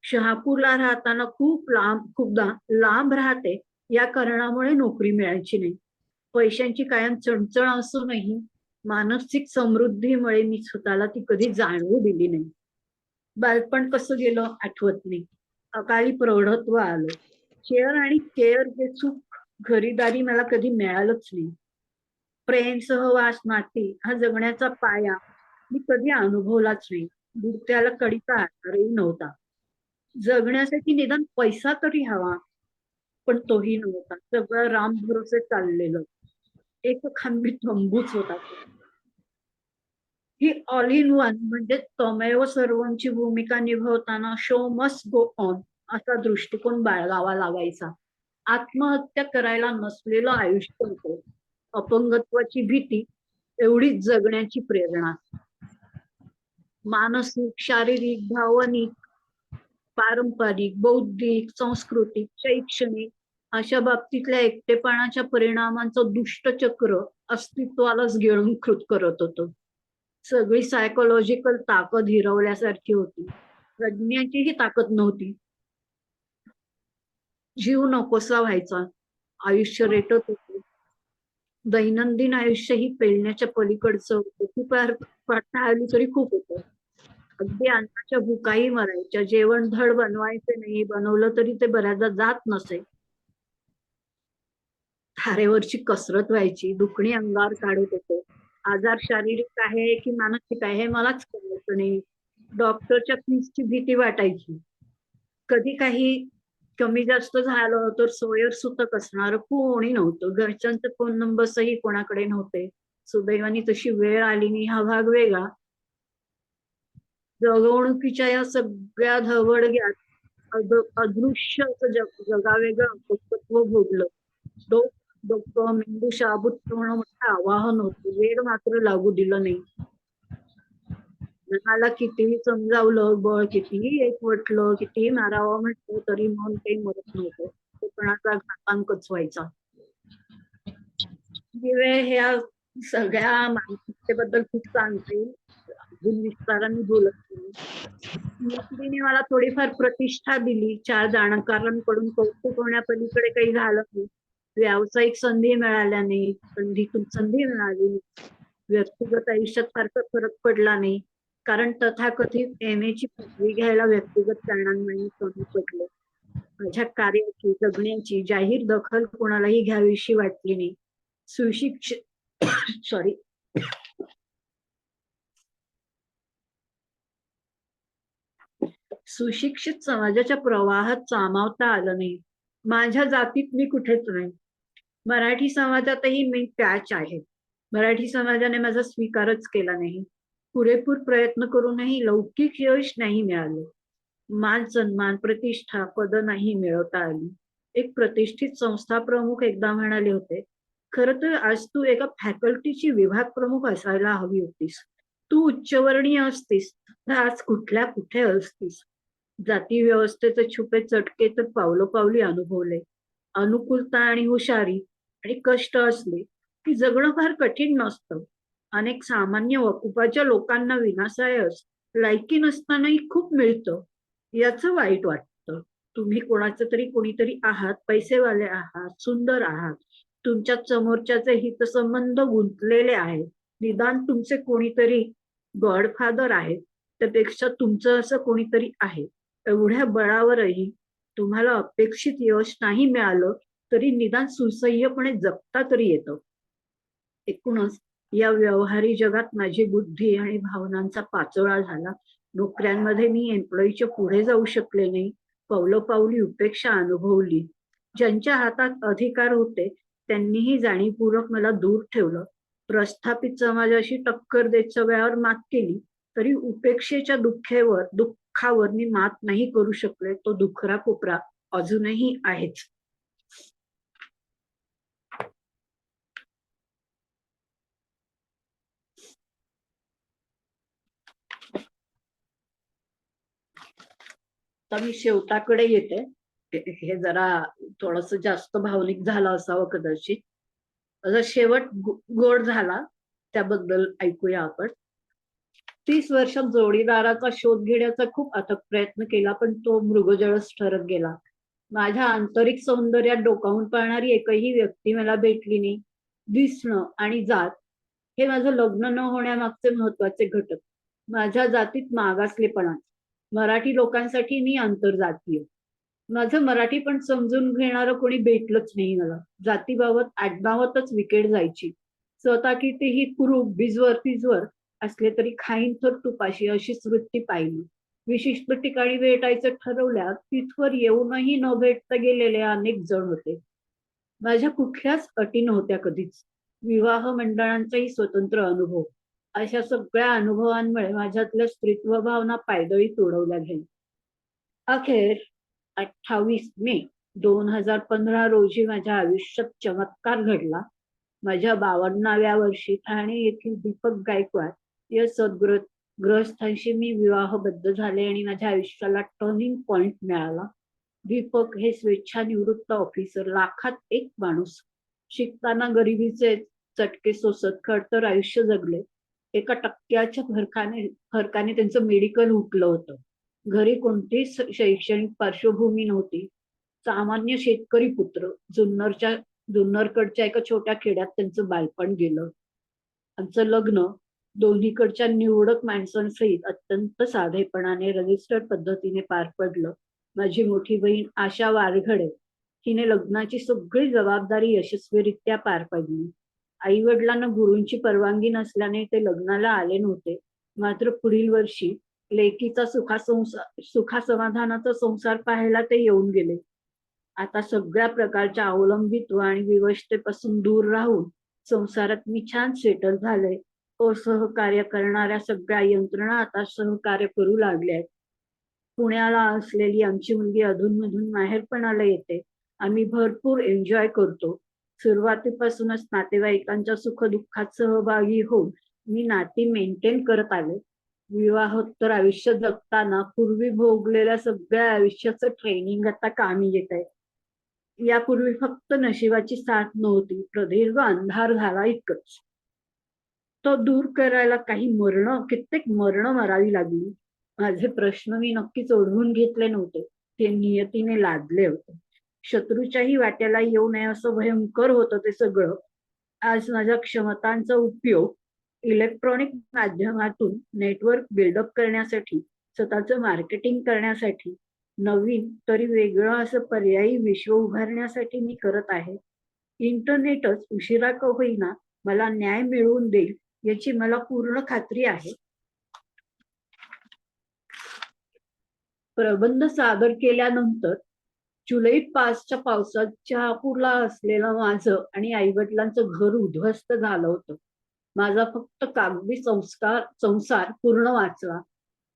शहापूरला राहताना खूपदा लांब राहते या कारणामुळे नोकरी मिळायची नाही. पैशांची कायम चणचण असूनही मानसिक समृद्धीमुळे मी स्वतःला ती कधी जाणवू दिली नाही. बालपण कसं गेलं आठवत नाही. अकाली प्रौढत्व आलं. शेअर आणि केअर हे सुख घरीदारी मला कधी मिळालंच नाही. प्रेम, सहवास, नाती हा जगण्याचा पाया मी कधी अनुभवलाच नाही. दुसऱ्याला कडीचा आधारही नव्हता. जगण्यासाठी निदान पैसा तरी हवा, पण तोही नव्हता. सगळं राम भरोसे चाललेलं. एक खांबी तंबूच होता. ही ऑल इन वन म्हणजे तमेव सर्वंची भूमिका निभवताना शो मस्ट गो ऑन असा दृष्टिकोन बाळगावा लागायचा. आत्महत्या करायला नसलेलं आयुष्य होतं. अपंगत्वाची भीती, एवढीच जगण्याची प्रेरणा. मानसिक, शारीरिक, भावनिक, पारंपरिक, बौद्धिक, सांस्कृतिक, शैक्षणिक अशा बाबतीतल्या एकटेपणाच्या परिणामांचं दुष्टचक्र अस्तित्वालाच गिळंकृत करत होतं. सगळी सायकोलॉजिकल ताकद हिरवल्यासारखी होती. प्रज्ञाचीही ताकद नव्हती. जीव नकोसा व्हायचा. आयुष्य रेटत होते. दैनंदिन आयुष्य ही पेलण्याच्या पलीकडचं होतं. ती पाठवली तरी खूप होतं. अगदी अन्नाच्या भुकाही मरायच्या. जेवण धड बनवायचे नाही, बनवलं तरी ते बऱ्याचदा जात नसे. धारेवरची कसरत व्हायची. दुखणी अंगावर काढत होते. आजार शारीरिक आहे की मानसिक आहे हे मलाच कळायचं नाही. डॉक्टरच्या फीसची भीती वाटायची. कधी काही कमी जास्त झालं तर सोयरसुतक असणारं कोणी नव्हतं. घरच्यांचे फोन नंबर्सही कोणाकडे नव्हते. सुदैवाने तशी वेळ आली नाही हा भाग वेगळा. जगवणुकीच्या या सगळ्या धवडग्यात अदृश्य असं जगावेगळं अपत्यत्व भोगलं. डोकं मेंदू शाबूत ठेवणं मोठं आवाहन होतं. वेळ मात्र लागू दिलं नाही. मनाला कितीही समजावलं, बळ कितीही एकवटलं, कितीही मारावं म्हटलं तरी मन काही मरत नव्हतं. कोकणाचा घातांकच व्हायचा. दिवे ह्या सगळ्या मानसिकतेबद्दल खूप सांगते. अजून विस्ताराने बोलत नाही. नोकरीने मला थोडीफार प्रतिष्ठा दिली. 4 जाणकारांकडून कौतुक होण्यापलीकडे काही झालं नाही. व्यावसायिक संधी मिळाल्या नाही. संधी मिळाली नाही. व्यक्तिगत आयुष्यात फारसा फरक पडला नाही. कारण तथाकथित MA ची पदवी घ्यायला व्यक्तिगत कारणांमुळे कमी पडलं. माझ्या कार्याची, जगण्याची जाहीर दखल कोणालाही घ्यावीशी वाटली नाही. सॉरी सुशिक्षित समाजाच्या प्रवाहात सामावता आलं नाही. माझ्या जातीत मी कुठेच नाही. मराठी समाजातही मी त्याच आहे. मराठी समाजाने माझा स्वीकारच केला नाही. पुरेपूर प्रयत्न करूनही लौकिक यश नाही मिळालं. मान सन्मान, प्रतिष्ठा, पद नाही मिळवता आली. एक प्रतिष्ठित संस्था प्रमुख एकदा म्हणाले होते, खरं तर आज तू एका फॅकल्टीची विभाग प्रमुख असायला हवी होतीस. तू उच्चवर्णीय असतीस तर आज कुठल्या कुठे असतीस. जाती व्यवस्थेचे छुपे चटके तर पावलोपावली अनुभवले. अनुकूलता आणि हुशारी आणि कष्ट असले की जगणं फार कठीण नसतं. अनेक सामान्य वकुपाच्या लोकांना विनासायास लायकी नसतानाही खूप मिळतं. याचं वाईट वाटतं. तुम्ही कोणाचं तरी कोणीतरी आहात, पैसेवाले आहात, सुंदर आहात, तुमच्यात समोरच्याचे हितसंबंध गुंतलेले आहेत. निदान तुमचे कोणीतरी गॉडफादर आहेत. त्यापेक्षा तुमचं असं कोणीतरी आहे. एवढ्या बळावरही तुम्हाला अपेक्षित यश नाही मिळालं तरी निदान सुसह्यपणे जगता तरी येतं. एकूणच या व्यवहारी जगात माझी बुद्धी आणि भावनांचा पाचोळा झाला. नोकऱ्यांमध्ये मी एम्प्लॉईच्या पुढे जाऊ शकले नाही. पावलोपावली उपेक्षा अनुभवली. ज्यांच्या हातात अधिकार होते त्यांनीही जाणीवपूर्वक मला दूर ठेवलं. प्रस्थापित समाजाशी टक्कर देत सगळ्यावर मात केली तरी उपेक्षेच्या दुःखावर मी मात नाही करू शकले. तो दुखरा कोपरा अजूनही आहेच. तर मी शेवटाकडे येते. हे जरा थोडस जास्त भावनिक झालं असावं कदाचित. शेवट गोड झाला त्याबद्दल ऐकूया आपण. 30 वर्षात जोडीदाराचा शोध घेण्याचा खूप अथक प्रयत्न केला पण तो मृगजळच ठरत गेला. माझ्या आंतरिक सौंदर्यात डोकावून पाहणारी एकही व्यक्ती मला भेटली नाही. दिसणं आणि जात हे माझं लग्न न होण्यामागचे महत्वाचे घटक. माझ्या जातीत मागासलेपणा. मराठी लोकांसाठी मी आंतरजातीय. माझं मराठी पण समजून घेणारं कोणी भेटलंच नाही मला. जातीबाबत आडनावातच विकेट जायची. स्वतः कितीही कुरूप बिजवर असले तरी खाईन तर तुपाशी अशीच वृत्ती पाहिली. विशिष्ट ठिकाणी भेटायचं ठरवल्यात तिथवर येऊनही न भेटता गेलेले अनेक जण होते. माझ्या कुठल्याच अटी नव्हत्या कधीच. विवाह मंडळांचाही स्वतंत्र अनुभव. अशा सगळ्या अनुभवांमुळे माझ्यातल्या स्त्रीत्व भावना पायदळी तोडवल्या गेल्या. अखेर 28 मे 2015 रोजी माझ्या आयुष्यात चमत्कार घडला. माझ्या 52व्या वर्षी ठाणे येथील दीपक गायकवाड या सद्गृहस्थांशी मी विवाहबद्ध झाले आणि माझ्या आयुष्याला टर्निंग पॉइंट मिळाला. दीपक हे स्वेच्छानिवृत्त ऑफिसर, लाखात एक माणूस. शिकताना गरिबीचे चटके सोसत खडतर आयुष्य जगले. एका टक्क्याच्या फरकाने त्यांचं मेडिकल उठलं होतं. घरी कोणतीच शैक्षणिक पार्श्वभूमी नव्हती. सामान्य शेतकरी पुत्र. जुन्नरकडच्या एका छोट्या खेड्यात त्यांचं बालपण गेलं. आमचं लग्न दोन्हीकडच्या निवडक माणसांसहित अत्यंत साधेपणाने रजिस्टर्ड पद्धतीने पार पडलं. माझी मोठी बहीण आशा वारघडे हिने लग्नाची सगळी जबाबदारी यशस्वीरित्या पार पाडली. आई वडिलांना गुरूंची परवानगी नसल्याने ते लग्नाला आले नव्हते. मात्र पुढील वर्षी लेकीचा सुखासमाधानाचा संसार पाहायला ते येऊन गेले. आता सगळ्या प्रकारच्या अवलंबित्व आणि विवशतेपासून दूर राहून संसारात मी छान सेटल झाले. असहकार्य करणाऱ्या सगळ्या यंत्रणा आता सहकार्य करू लागल्या. पुण्याला असलेली आमची मुलगी अधूनमधून माहेरपणाला येते. आम्ही भरपूर एन्जॉय करतो. सुरुवातीपासूनच नातेवाईकांच्या सुखदुःखात सहभागी होऊन मी नाती मेंटेन करत आले. विवाहोत्तर आयुष्य जगताना पूर्वी भोगलेल्या सगळ्या आयुष्याचं ट्रेनिंग आता कामी येत आहे. यापूर्वी फक्त नशिबाची साथ नव्हती, प्रदीर्घ अंधार झाला इतकंच. तो दूर करायला कित्येक मरण मरावी लागली. माझे प्रश्न मी नक्कीच ओढवून घेतले नव्हते, ते नियतीने लादले होते. शत्रूच्याही वाट्याला येऊ नये असं भयंकर होतं ते सगळं. आज माझ्या क्षमतांचा उपयोग इलेक्ट्रॉनिक माध्यमातून नेटवर्क बिल्डअप करण्यासाठी, स्वतःचं मार्केटिंग करण्यासाठी, नवीन तरी वेगळं असं पर्यायी विश्व उभारण्यासाठी मी करत आहे. इंटरनेटच उशिरा का होईना मला न्याय मिळवून देईल याची मला पूर्ण खात्री आहे. प्रबंध सादर केल्यानंतर जुलै 5च्या पावसात शहापूरला असलेलं माझं आणि आईवडिलांचं घर उद्ध्वस्त झालं होतं. माझा फक्त कागदी संसार पूर्ण वाचला.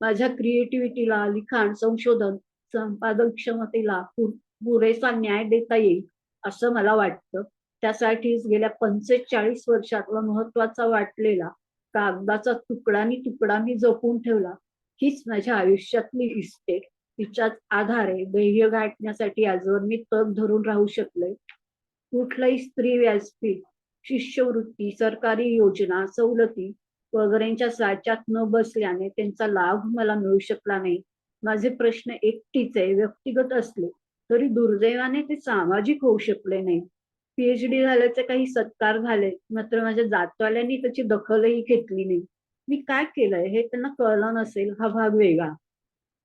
माझ्या क्रिएटिव्हिटीला, लिखाण, संशोधन, संपादन क्षमतेला पुरेसा न्याय देता येईल असं मला वाटतं. त्यासाठीच गेल्या 45 वर्षातला महत्वाचा वाटलेला कागदाचा तुकडा मी जपून ठेवला. हीच माझ्या आयुष्यातली इस्टेट. तिच्याच आधारे ध्येय गाठण्यासाठी आजवर मी तग धरून राहू शकले. कुठलाही स्त्री व्यासपीठ, शिष्यवृत्ती, सरकारी योजना, सवलती वगैरेंच्या साच्यात न बसल्याने त्यांचा लाभ मला मिळू शकला नाही. माझे प्रश्न एकटीच आहे, व्यक्तिगत असले तरी दुर्दैवाने ते सामाजिक होऊ शकले नाही. पीएचडी झाल्याचे काही सत्कार झाले, मात्र माझ्या जातवाल्यांनी त्याची दखलही घेतली नाही. मी काय केलंय हे त्यांना कळलं नसेल, हा भाग वेगळा.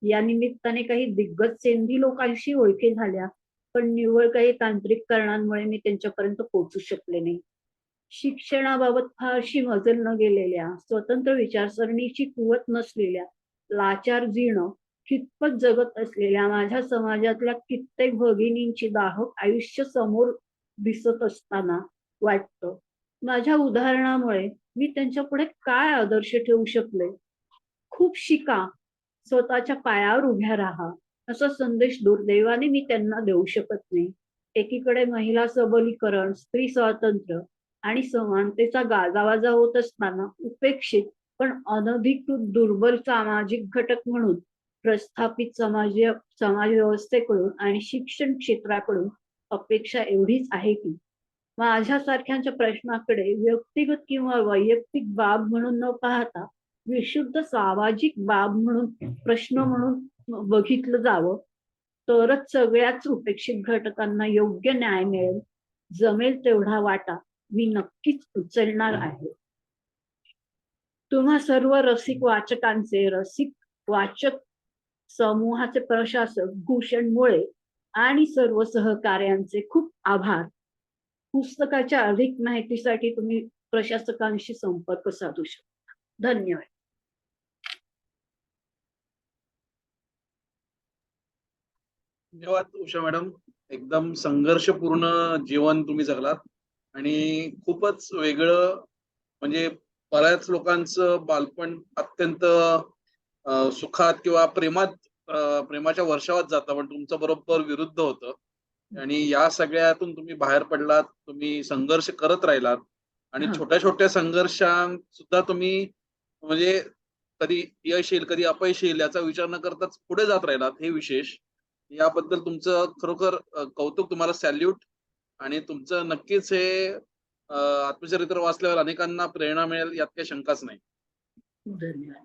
या निमित्ताने काही दिग्गज सेंधी लोकांशी ओळखी झाल्या, पण निव्वळ काही तांत्रिक कारणांमुळे मी त्यांच्यापर्यंत पोहोचू शकले नाही. शिक्षणाबाबत फारशी मजल न गेलेल्या, स्वतंत्र विचारसरणीची कुवत नसलेल्या, लाचार जीर्ण कितपत जगत असलेल्या माझ्या समाजातल्या कित्येक भगिनींची दाहक आयुष्य समोर दिसत असताना वाटतं, माझ्या उदाहरणामुळे मी त्यांच्या पुढे काय आदर्श ठेवू शकले. खूप शिका, स्वतःच्या पायावर उभ्या राहा असा संदेश दुर्दैवाने मी त्यांना देऊ शकत नाही. एकीकडे महिला सबलीकरण, स्त्री स्वातंत्र्य आणि समानतेचा गाजावाजा होत असताना उपेक्षित पण अनधिकृत दुर्बल सामाजिक घटक म्हणून प्रस्थापित समाज व्यवस्थेकडून आणि शिक्षण क्षेत्राकडून अपेक्षा एवढीच आहे की माझ्यासारख्यांच्या प्रश्नाकडे व्यक्तिगत किंवा वैयक्तिक बाब म्हणून न पाहता विशुद्ध सामाजिक बाब म्हणून, प्रश्न म्हणून बघितलं जावं, तरच सगळ्याच उपेक्षित घटकांना योग्य न्याय मिळेल. जमेल तेवढा वाटा मी नक्कीच उचलणार आहे. तुम्हा सर्व रसिक वाचक समूहाचे प्रशासक भूषण मुळे आणि सर्व सहकार्यांचे खूप आभार. पुस्तकाच्या अधिक माहितीसाठी तुम्ही प्रशासकांशी संपर्क साधू शकता. धन्यवाद. धन्यवाद उषा मॅडम. एकदम संघर्षपूर्ण जीवन तुम्ही जगलात आणि खूपच वेगळं, म्हणजे बऱ्याच लोकांचं बालपण अत्यंत सुखात किंवा प्रेमाच्या वर्षावात जातं, पण तुमचं बरोबर विरुद्ध होतं. आणि या सगळ्यातून तुम्ही बाहेर पडलात, तुम्ही संघर्ष करत राहिलात आणि छोट्या छोट्या संघर्षां सुद्धा तुम्ही म्हणजे कधी यश येईल कधी अपयश येईल याचा विचार न करताच पुढे जात राहिलात, हे विशेष. याबद्दल तुमचं खरोखर कौतुक, तुम्हाला सॅल्यूट. आणि तुमचं नक्कीच हे आत्मचरित्र वाचल्यावर अनेकांना प्रेरणा मिळेल यात काही शंकाच नाही. धन्यवाद.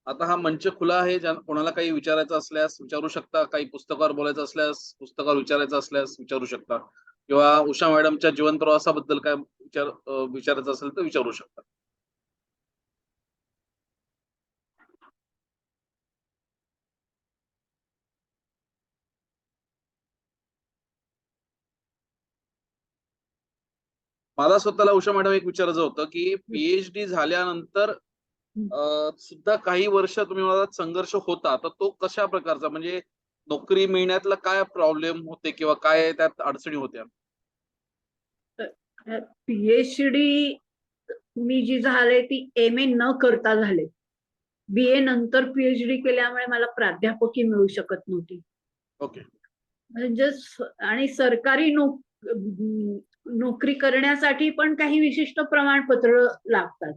आता हा मंच खुला आहे, कोणाला काही विचारायचं असल्यास विचारू शकता, काही पुस्तकावर बोलायचं असल्यास, पुस्तकावर विचारायचं असल्यास विचारू शकता, किंवा उषा मॅडमच्या जीवन प्रवासाबद्दल काय विचारायचं असेल तर विचारू शकता. मला स्वतःला उषा मॅडम एक विचारायचं होतं की पीएचडी झाल्यानंतर सुद्धा काही वर्ष तुम्ही म्हणालात संघर्ष होता, तर तो कशा प्रकारचा? म्हणजे नोकरी मिळण्यातला काय प्रॉब्लेम होते किंवा काय त्यात अडचणी होत्या? पीएचडी मी जी झाले ती एम ए न करता झाले. बीए नंतर पीएचडी केल्यामुळे मला प्राध्यापकी मिळू शकत नव्हती. ओके. म्हणजे आणि सरकारी नोकरी करण्यासाठी पण काही विशिष्ट प्रमाणपत्र लागतात.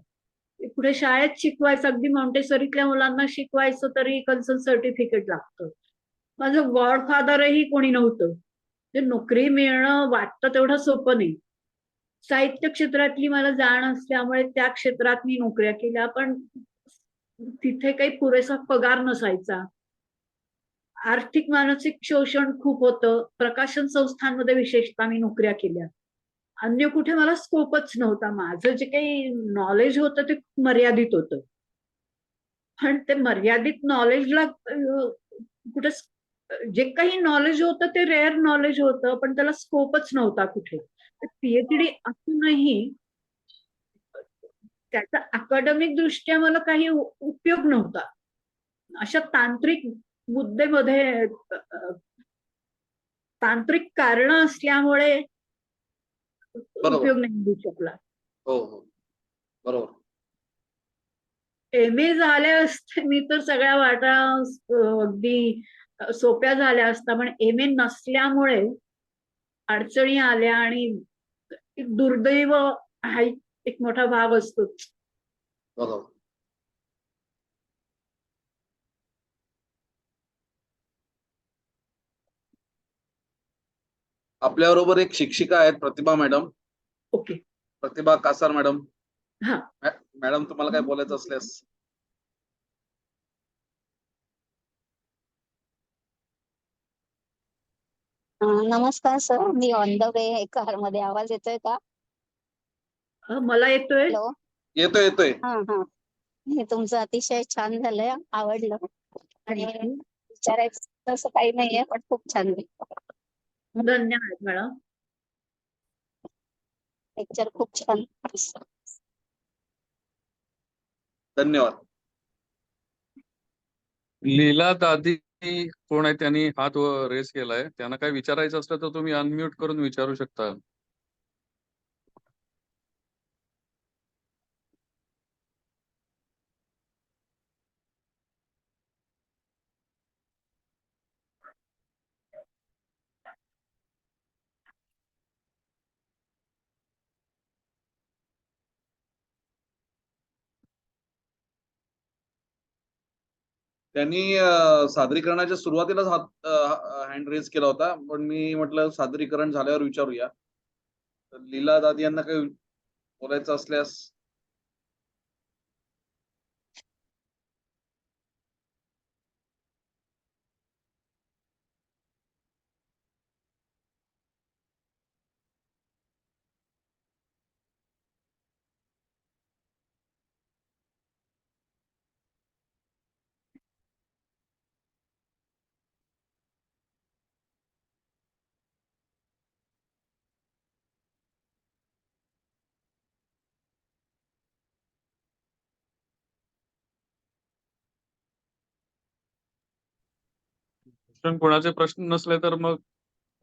ते पुढे शाळेत शिकवायचं, अगदी मॉन्टेसरीतल्या मुलांना शिकवायचं तरी कन्सल्ट सर्टिफिकेट लागतं. माझं गॉडफादरही कोणी नव्हतं. ते नोकरी मिळणं वाटतं तेवढं सोपं नाही. साहित्य क्षेत्रातली मला जाण असल्यामुळे त्या क्षेत्रात मी नोकऱ्या केल्या, पण तिथे काही पुरेसा पगार नसायचा. आर्थिक मानसिक शोषण खूप होतं. प्रकाशन संस्थांमध्ये विशेषतः मी नोकऱ्या केल्या. अन्य कुठे मला स्कोपच नव्हता. माझं जे काही नॉलेज होतं ते मर्यादित होतं. पण ते मर्यादित नॉलेजला कुठे जे काही नॉलेज होतं ते रेअर नॉलेज होतं, पण त्याला स्कोपच नव्हता कुठे. पीएचडी असूनही त्याचा अकॅडमिक दृष्ट्या मला काही उपयोग नव्हता. अशा तांत्रिक मुद्देमध्ये तांत्रिक कारण असल्यामुळे बरोबर. उपयोग नाही होऊ शकला. हो, हो. बरोबर. एम ए झाले असते मी तर सगळ्या वाटा अगदी सोप्या झाल्या असता, पण एम ए नसल्यामुळे अडचणी आल्या आणि दुर्दैव हा एक मोठा भाग असतोच. बरोबर. आपल्याबरोबर एक शिक्षिका आहेत प्रतिभा मॅडम. ओके. प्रतिभा कासार मॅडम. हा. मॅडम तुम्हाला काय बोलायचं असल्यास? नमस्कार sir, me on the way car मध्ये. आवाज येतोय का? मला येतोय. हॅलो. येतोय, येतोय. हा हा. हे तुमचं अतिशय छान झालंय, आवडलं. आणि विचारायचं असं काही नाहीये, पण खूप छान धन्यवाद मॅडम. लेक्चर खूप छान. धन्यवाद. लीला दादी कोण आहे? त्यांनी हात रेस केलाय. त्यांना काय विचारायचं असलं तर तुम्ही अनम्यूट करून विचारू शकता. त्यांनी सादरीकरणाच्या सुरुवातीलाच हात हँड रेज केला होता, पण मी म्हटलं सादरीकरण झाल्यावर विचारूया. तर लीला दादी यांना काही बोलायचं असल्यास? कोणाचे प्रश्न नसले तर मग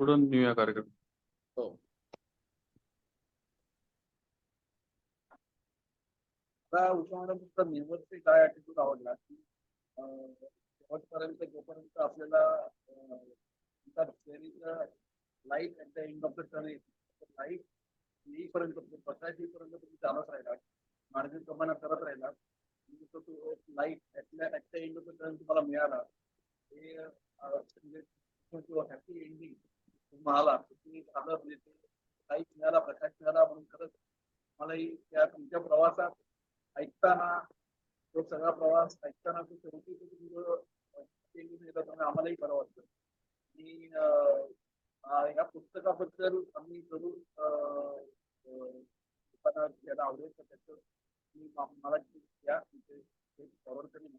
पुढे नेऊया कार्यक्रम. हो. आता उषा मॅडम तुमचा नेव्हरचे काय ऍटिट्यूड आवडला की शेवटपर्यंत जोपर्यंत आपल्याला light at the end of the tunnel, light येईपर्यंत प्रकाश येईपर्यंत तुम्ही चालत राहिला, मार्गक्रमण करत राहिला, तो light at the end of the tunnel तुम्हाला मिळाला. हे हॅपी एंडिंग तुम्हाला तुम्ही आलं, म्हणजे लाईट मिळाला, प्रकाश मिळाला, म्हणून खरंच मलाही त्या तुमच्या प्रवासात ऐकताना, तो सगळा प्रवास ऐकताना तो शेवटी आम्हालाही बरं वाटतं. आणि या पुस्तकाबद्दल आम्ही जरूर ज्याला आवडेल तर त्याचं मला द्या, फॉरवर्ड करेन.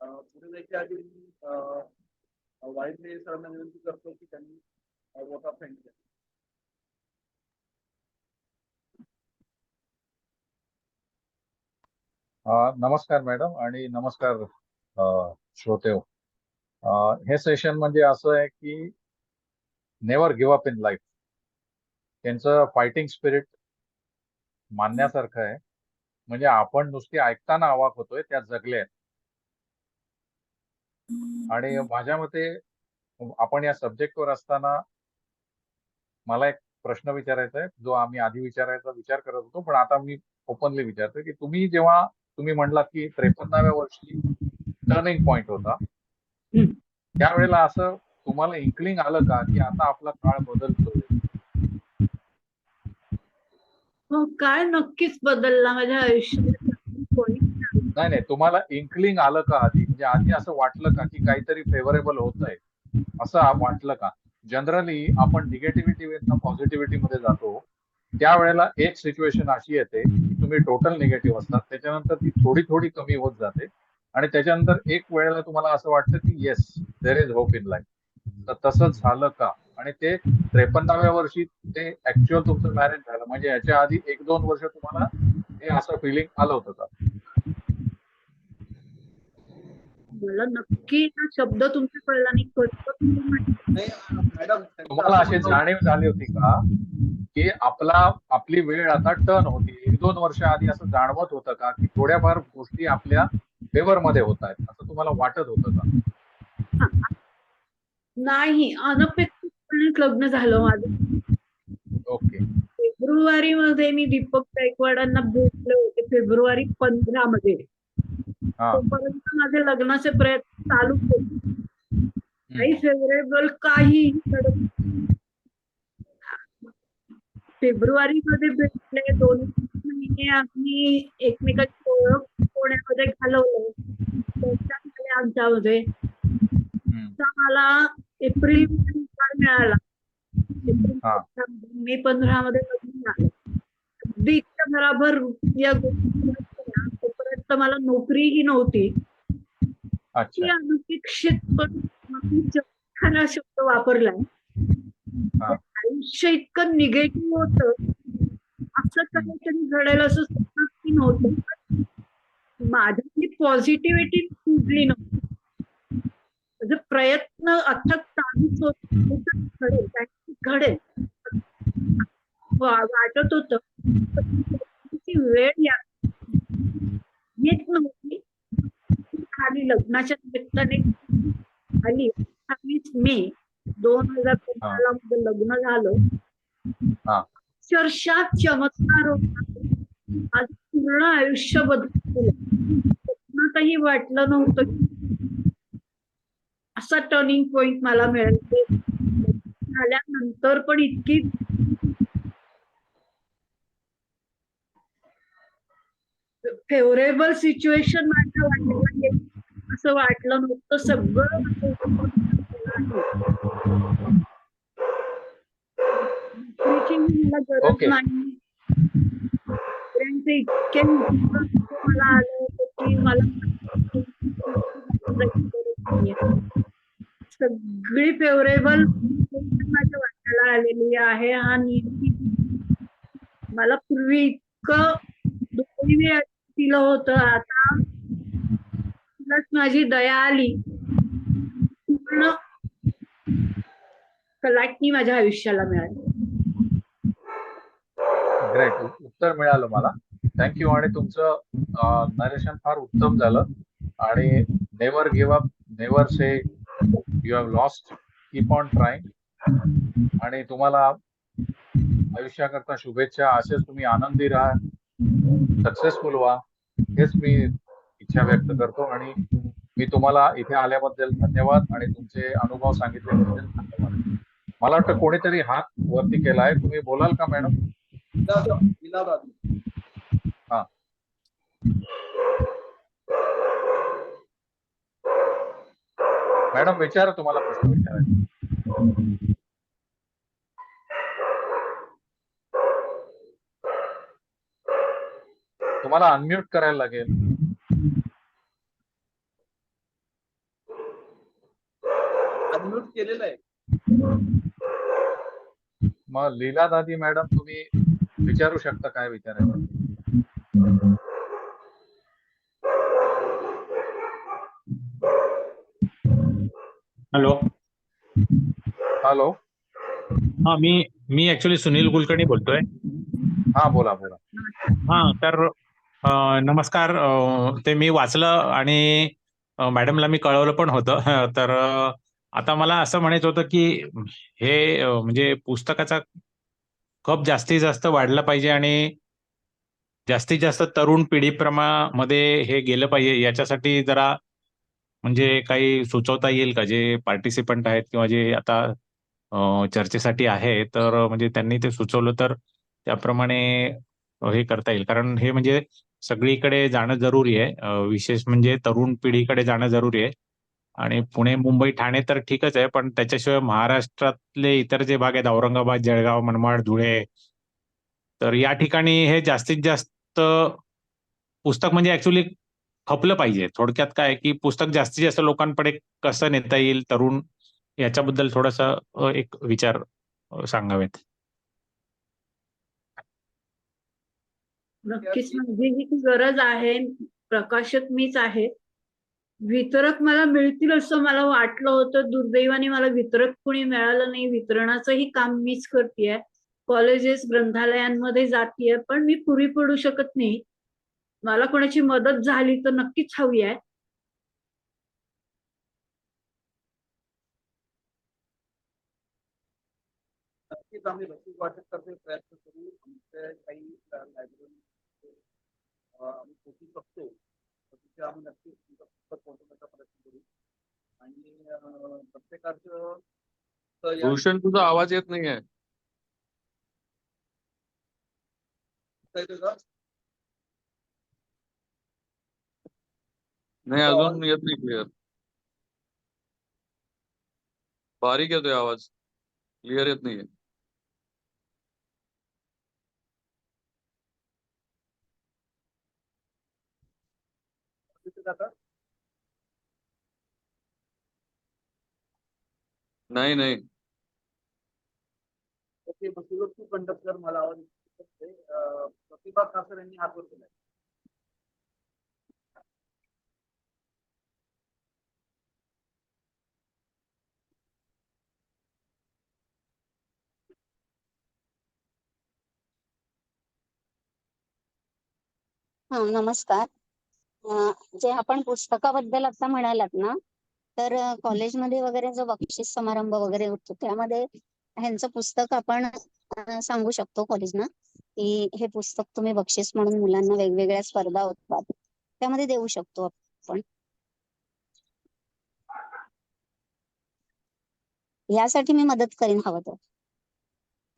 पुढे जायच्या आधी वाईल्डले सरांना विनंती करतो की त्यांनी वोट ऑफ थँक्स द्या. नमस्कार मॅडम आणि नमस्कार श्रोतेहो. हे सेशन म्हणजे असं आहे की never give up in life. त्यांचं फायटिंग स्पिरिट मानण्यासारखं आहे. म्हणजे आपण नुसते ऐकताना अवाक होतोय, त्या जगल्या आहेत. आणि माझ्या मते आपण या सब्जेक्टवर असताना मला एक प्रश्न विचारायचा आहे, जो आम्ही आधी विचारायचा विचार करत होतो, पण आता मी ओपनली विचारतोय की जेव्हा तुम्ही म्हणलात की 53व्या वर्षी टर्निंग पॉइंट होता, त्यावेळेला असं तुम्हाला इन्क्लिंग आलं का की आता आपला काळ बदलतोय? हो, काळ नक्कीच बदलला माझ्या आयुष्यात. नाही, तुम्हाला इन्क्लिंग आलं का आधी? म्हणजे आधी असं वाटलं का की काहीतरी फेवरेबल होत आहे, असं वाटलं का? जनरली आपण निगेटिव्हिटीवरनं पॉझिटिव्हिटी मध्ये जातो, त्यावेळेला एक सिच्युएशन अशी येते की तुम्ही टोटल निगेटिव्ह असतात, त्याच्यानंतर ती थोडी थोडी कमी होत जाते आणि त्याच्यानंतर एक वेळेला तुम्हाला असं वाटतं की yes, there is hope in life. तर तसं झालं का? आणि ते 53व्या वर्षी ते ऍक्च्युअल तुमचं मॅरेज झालं, म्हणजे याच्या आधी 1-2 वर्ष तुम्हाला हे असं फिलिंग आलं होतं का? मला नक्की हा शब्द तुमचा कळला नाही. नाही मॅडम, तुम्हाला अशी जाणीव झाली होती का की आपली वेळ आता टर्न होती? 1-2 वर्ष आधी असं जाणवत होतं का की थोड्याफार गोष्टी आपल्या फेवर मध्ये होत आहेत, असं तुम्हाला वाटत होतं का? नाही, अनपेक्षितपणे लग्न झालं माझं. ओके. फेब्रुवारी मध्ये मी दीपक गायकवाडांना भेटले होते, फेब्रुवारी 15 मध्ये. तोपर्यंत माझे लग्नाचे प्रयत्न चालू होते. काही फेवरेबल काही फेब्रुवारी मध्ये भेटले, 2 महिने आम्ही एकमेकांची ओळख पुण्यामध्ये घालवलं. आमच्यामध्ये मला एप्रिल मध्ये मिळाला. मे 15 मध्ये लग्न झालं. अगदी बराबर या तोपर्यंत मला नोकरीही नव्हती. अनपेक्षित पण शब्द वापरलाय. आयुष्य इतकं निगेटिव्ह होतं, असं काहीतरी घडेल असं स्वप्नात नव्हतं. माझ्यातली पॉझिटिव्हिटी सुटली नव्हती. म्हणजे प्रयत्न अथक चालूच होते, घडेल वाटत होतं. वेळ येत नव्हती. खाली लग्नाच्या निमित्ताने आली. 28 मे 2015 मध्ये लग्न झालं. अक्षरशः चमत्कार होता. आज पूर्ण आयुष्य बदललं. स्वप्नातही वाटलं नव्हतं असा टर्निंग पॉइंट मला मिळेल. झाल्यानंतर पण इतकी फेवरेबल सिच्युएशन माझ्या वाटलं असं वाटलं नव्हतं. सगळं मला गरज नाही. इतके मला आलं होतं की मला सगळी फेवरेबल माझ्या वाट्याला आलेली आहे. हा मला पूर्वी इतकं दुःखी दिलं होतं, आता माझी दया आली. पूर्ण कलाटणी माझ्या आयुष्याला मिळाली. ग्रेट, उत्तर मिळालं मला. थँक्यू. आणि तुमचं नरेशन फार उत्तम झालं. आणि never give up, never say you have lost, keep on trying. आणि तुम्हाला आयुष्याकरता शुभेच्छा. असेच तुम्ही आनंदी राहा, सक्सेसफुल व्हा, हेच मी इच्छा व्यक्त करतो. आणि मी तुम्हाला इथे आल्याबद्दल धन्यवाद आणि तुमचे अनुभव सांगितल्याबद्दल धन्यवाद. मला वाटतं कोणीतरी हात वरती केलाय, तुम्ही बोलाल का मॅडम? हा, मॅडम विचारा, तुम्हाला प्रश्न विचारायचा. तुम्हाला अनम्यूट करायला लागेल. अनम्यूट केलेलं आहे. मग लीला दादी मॅडम, तुम्ही विचारू शकता काय विचारायचं. हॅलो. हॅलो. हा, मी ऍक्च्युली सुनील कुलकर्णी बोलतोय. हा, बोला बोला. हा, तर नमस्कार. ते मी वाचलं आणि मॅडमला मी कळवलं पण होतं. तर आता मला असं म्हणायचं होतं की हे म्हणजे पुस्तकाचा खप जास्तीत जास्त वाढला पाहिजे आणि जास्तीत जास्त तरुण पिढीमध्ये हे गेलं पाहिजे. याच्यासाठी जरा म्हणजे काही सुचवता येईल का, जे पार्टिसिपंट आहेत किंवा जे आता चर्चेसाठी आहे, तर म्हणजे त्यांनी ते सुचवलं तर त्याप्रमाणे हे करता येईल. कारण हे म्हणजे सगळीकडे जाणं जरुरी आहे. विशेष म्हणजे तरुण पिढीकडे जाणं जरुरी आहे. आणि पुणे, मुंबई, ठाणे तर ठीकच आहे, पण त्याच्याशिवाय महाराष्ट्रातले इतर जे भाग आहेत, औरंगाबाद, जळगाव, मनमाड, धुळे, तर या ठिकाणी हे जास्तीत जास्त पुस्तक म्हणजे ऍक्च्युली खपलं पाहिजे. थोडक्यात काय की पुस्तक जास्तीत जास्त लोकांकडे कसं नेता येईल तरुण, याच्याबद्दल थोडासा एक विचार सांगावेत. नक्कीच, म्हणजे ही गरज आहे. प्रकाशक मीच आहे. वितरक मला मिळतील असं मला वाटलं होतं. दुर्दैवाने मला वितरक कोणी मिळालं नाही. वितरणाचंही काम मीच करतेय. कॉलेजेस, ग्रंथालयांमध्ये जातीये, पण मी पुरी पडू शकत नाही. मला कोणाची मदत झाली तर नक्कीच हवी आहे. नक्कीच आम्ही रसिक वाटपतर्फे प्रयत्न करू. आमच्या काही लायब्ररी आम्ही पोचू शकतो, तर तिथे आम्ही नक्कीच तुमचं पुस्तक पोहोचवण्याचा प्रयत्न करू. आणि प्रत्येकाचं तर या भूषण, तुझा आवाज येत नाहीये. का? नाही, अजून येत नाही क्लिअर. बारीक येतोय आवाज, क्लिअर येत नाहीये. नाही नाही. ओके, मग सुरत टू कंडक्टर मला आवाज प्रतिभा खासर यांनी हात वर केलाय. हा, नमस्कार. जे आपण पुस्तकाबद्दल आता म्हणालात ना, तर कॉलेजमध्ये वगैरे जो बक्षीस समारंभ वगैरे होतो त्यामध्ये ह्यांचं पुस्तक आपण सांगू शकतो कॉलेजना की हे पुस्तक तुम्ही बक्षीस म्हणून मुलांना वेगवेगळ्या स्पर्धा होतात त्यामध्ये देऊ शकतो आपण. यासाठी मी मदत करीन हवं तर.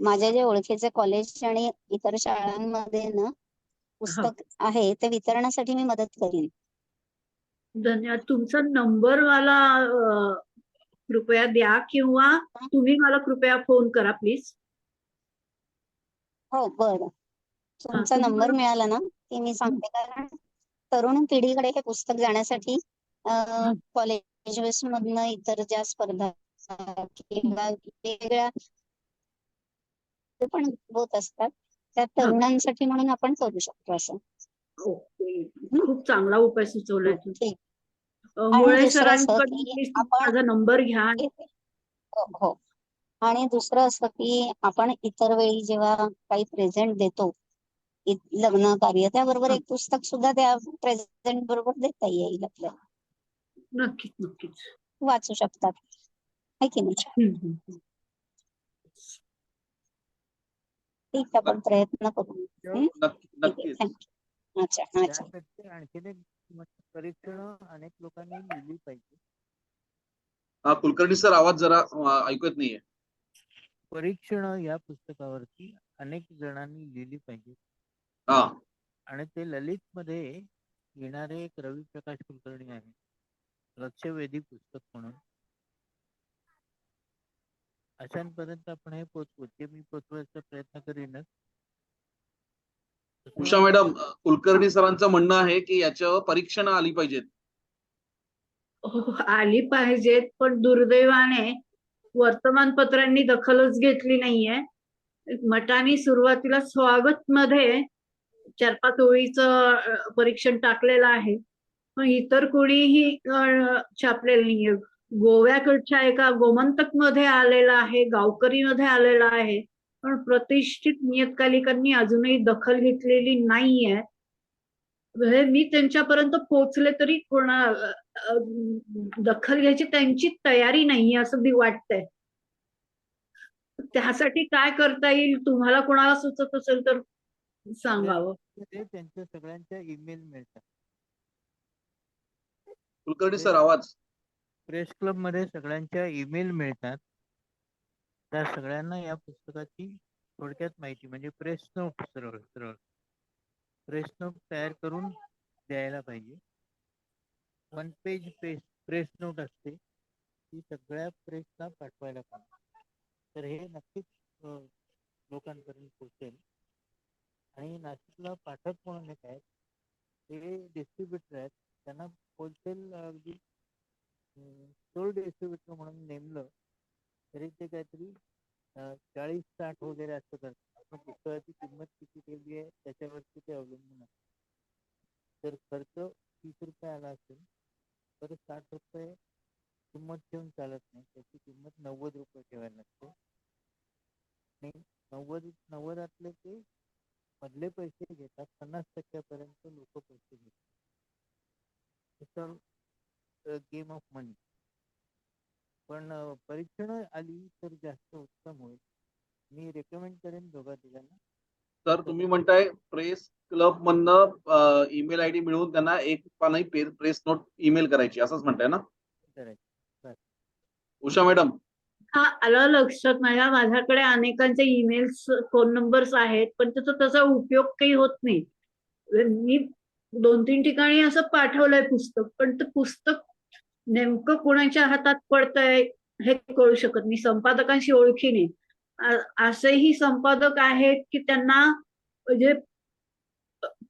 माझ्या जे ओळखीचे कॉलेज आणि इतर शाळांमध्ये ना पुस्तक आहे ते वितरणासाठी मी मदत करीन. धन्यवाद. तुमचा नंबर मला कृपया द्या, किंवा तुम्ही मला कृपया फोन करा प्लीज. हो, बरं. तुमचा नंबर मिळाला ना की मी सांगते, कारण तरुण पिढीकडे हे पुस्तक जाण्यासाठी कॉलेज मधनं इतर ज्या स्पर्धा किंवा वेगवेगळ्या पण होत असतात त्या तरुणांसाठी म्हणून आपण करू शकतो असं. ओके, खूप चांगला उपाय सुचवलाय तू. ठीक. मुळे दुसरं असं सरांकडून की प्लीज आपण माझा नंबर घ्या. हो हो. आणि दुसरं असं की आपण इतर वेळी जेव्हा काही प्रेझेंट देतो लग्न कार्य, त्याबरोबर एक पुस्तक सुद्धा त्या प्रेझेंट बरोबर देता येईल आपल्याला. नक्कीच नक्कीच. वाचू शकतात, है की नाही? ठीक, आपण प्रयत्न करू. नक्कीच. थँक्यू. अच्छा अच्छा. आणखीन एक परीक्षण अनेक लोकांनी लिहिली पाहिजे. हा, कुलकर्णी सर, आवाज जरा ऐकू येत नाहीये. परीक्षण या पुस्तकावरती अनेक जणांनी लिहिली पाहिजे. हा, आणि ते ललित मध्ये येणारे एक रवी प्रकाश कुलकर्णी आहे, लक्षवेधी पुस्तक म्हणून. अशांपर्यंत आपण हे पोचवू, ते मी पोचवायचा प्रयत्न करीनच. उषा मॅडम, कुलकर्णी सरांचं म्हणणं आहे की याच्यावर परीक्षणं आली पाहिजेत. हो, आली पाहिजेत, पण दुर्दैवाने वर्तमानपत्रांनी दखलच घेतली नाहीये. मठाने सुरुवातीला स्वागत मध्ये 4-5 ओळीचं परीक्षण टाकलेलं आहे, पण इतर कोणीही छापलेलं नाहीये. गोव्याकडच्या एका गोमंतक मध्ये आलेला आहे, गावकरी मध्ये आलेला आहे, पण प्रतिष्ठित नियतकालिकांनी अजूनही दखल घेतलेली नाहीये. म्हणजे मी त्यांच्यापर्यंत पोहोचले तरी दखल घ्यायची त्यांची तयारी नाहीये असं मी वाटतंय. त्यासाठी काय करता येईल, तुम्हाला कोणाला सुचत असेल तर सांगावं. ते त्यांच्या सगळ्यांच्या ईमेल मिळतात. कुलकर्णी सर आवाज. प्रेस क्लब मध्ये सगळ्यांच्या ईमेल मिळतात. त्या सगळ्यांना या पुस्तकाची थोडक्यात माहिती म्हणजे प्रेस नोट सरळ सरळ प्रेस नोट तयार करून द्यायला पाहिजे. 1 पेज प्रेस नोट असते, ती सगळ्या प्रेसला पाठवायला पाहिजे. तर हे नक्कीच लोकांपर्यंत पोहोचेल. आणि नाशिकला पाठक म्हणून एक आहेत, ते डिस्ट्रीब्युटर आहेत, त्यांना होलसेल अगदी सोल डिस्ट्रीब्युटर म्हणून नेमलं तरी ते काहीतरी 40-60 वगैरे असं करतात. आपण पुस्तकाची किंमत किती ठेवली आहे त्याच्यावरती ते अवलंबून आहे. जर खर्च 30 रुपये आला असेल तर 60 रुपये किंमत ठेवून चालत नाही, त्याची किंमत 90 रुपये ठेवायला लागते. आणि 90 ते मधले पैसे घेतात, 50% लोक पैसे घेतात. गेम ऑफ मनी. पण परीक्षण आली तर जास्त उत्तम होईल. मी रेकमेंड करेन दोघा तिघांना. सर तुम्ही म्हणताय प्रेस क्लब मधनं ईमेल आयडी मिळवून त्यांना एक पानाई प्रेस नोट ईमेल करायची असंच म्हणताय ना उषा मॅडम? हा आलं लक्षात. माझ्याकडे अनेकांचे ईमेल्स, फोन नंबर्स आहेत, पण त्याचा तसा उपयोग काही होत नाही. मी 2-3 ठिकाणी असं पाठवलंय पुस्तक, पण ते पुस्तक नेमकं कोणाच्या हातात पडतंय हे कळू शकत नाही. संपादकांशी ओळखी नाही. असेही संपादक आहेत की त्यांना म्हणजे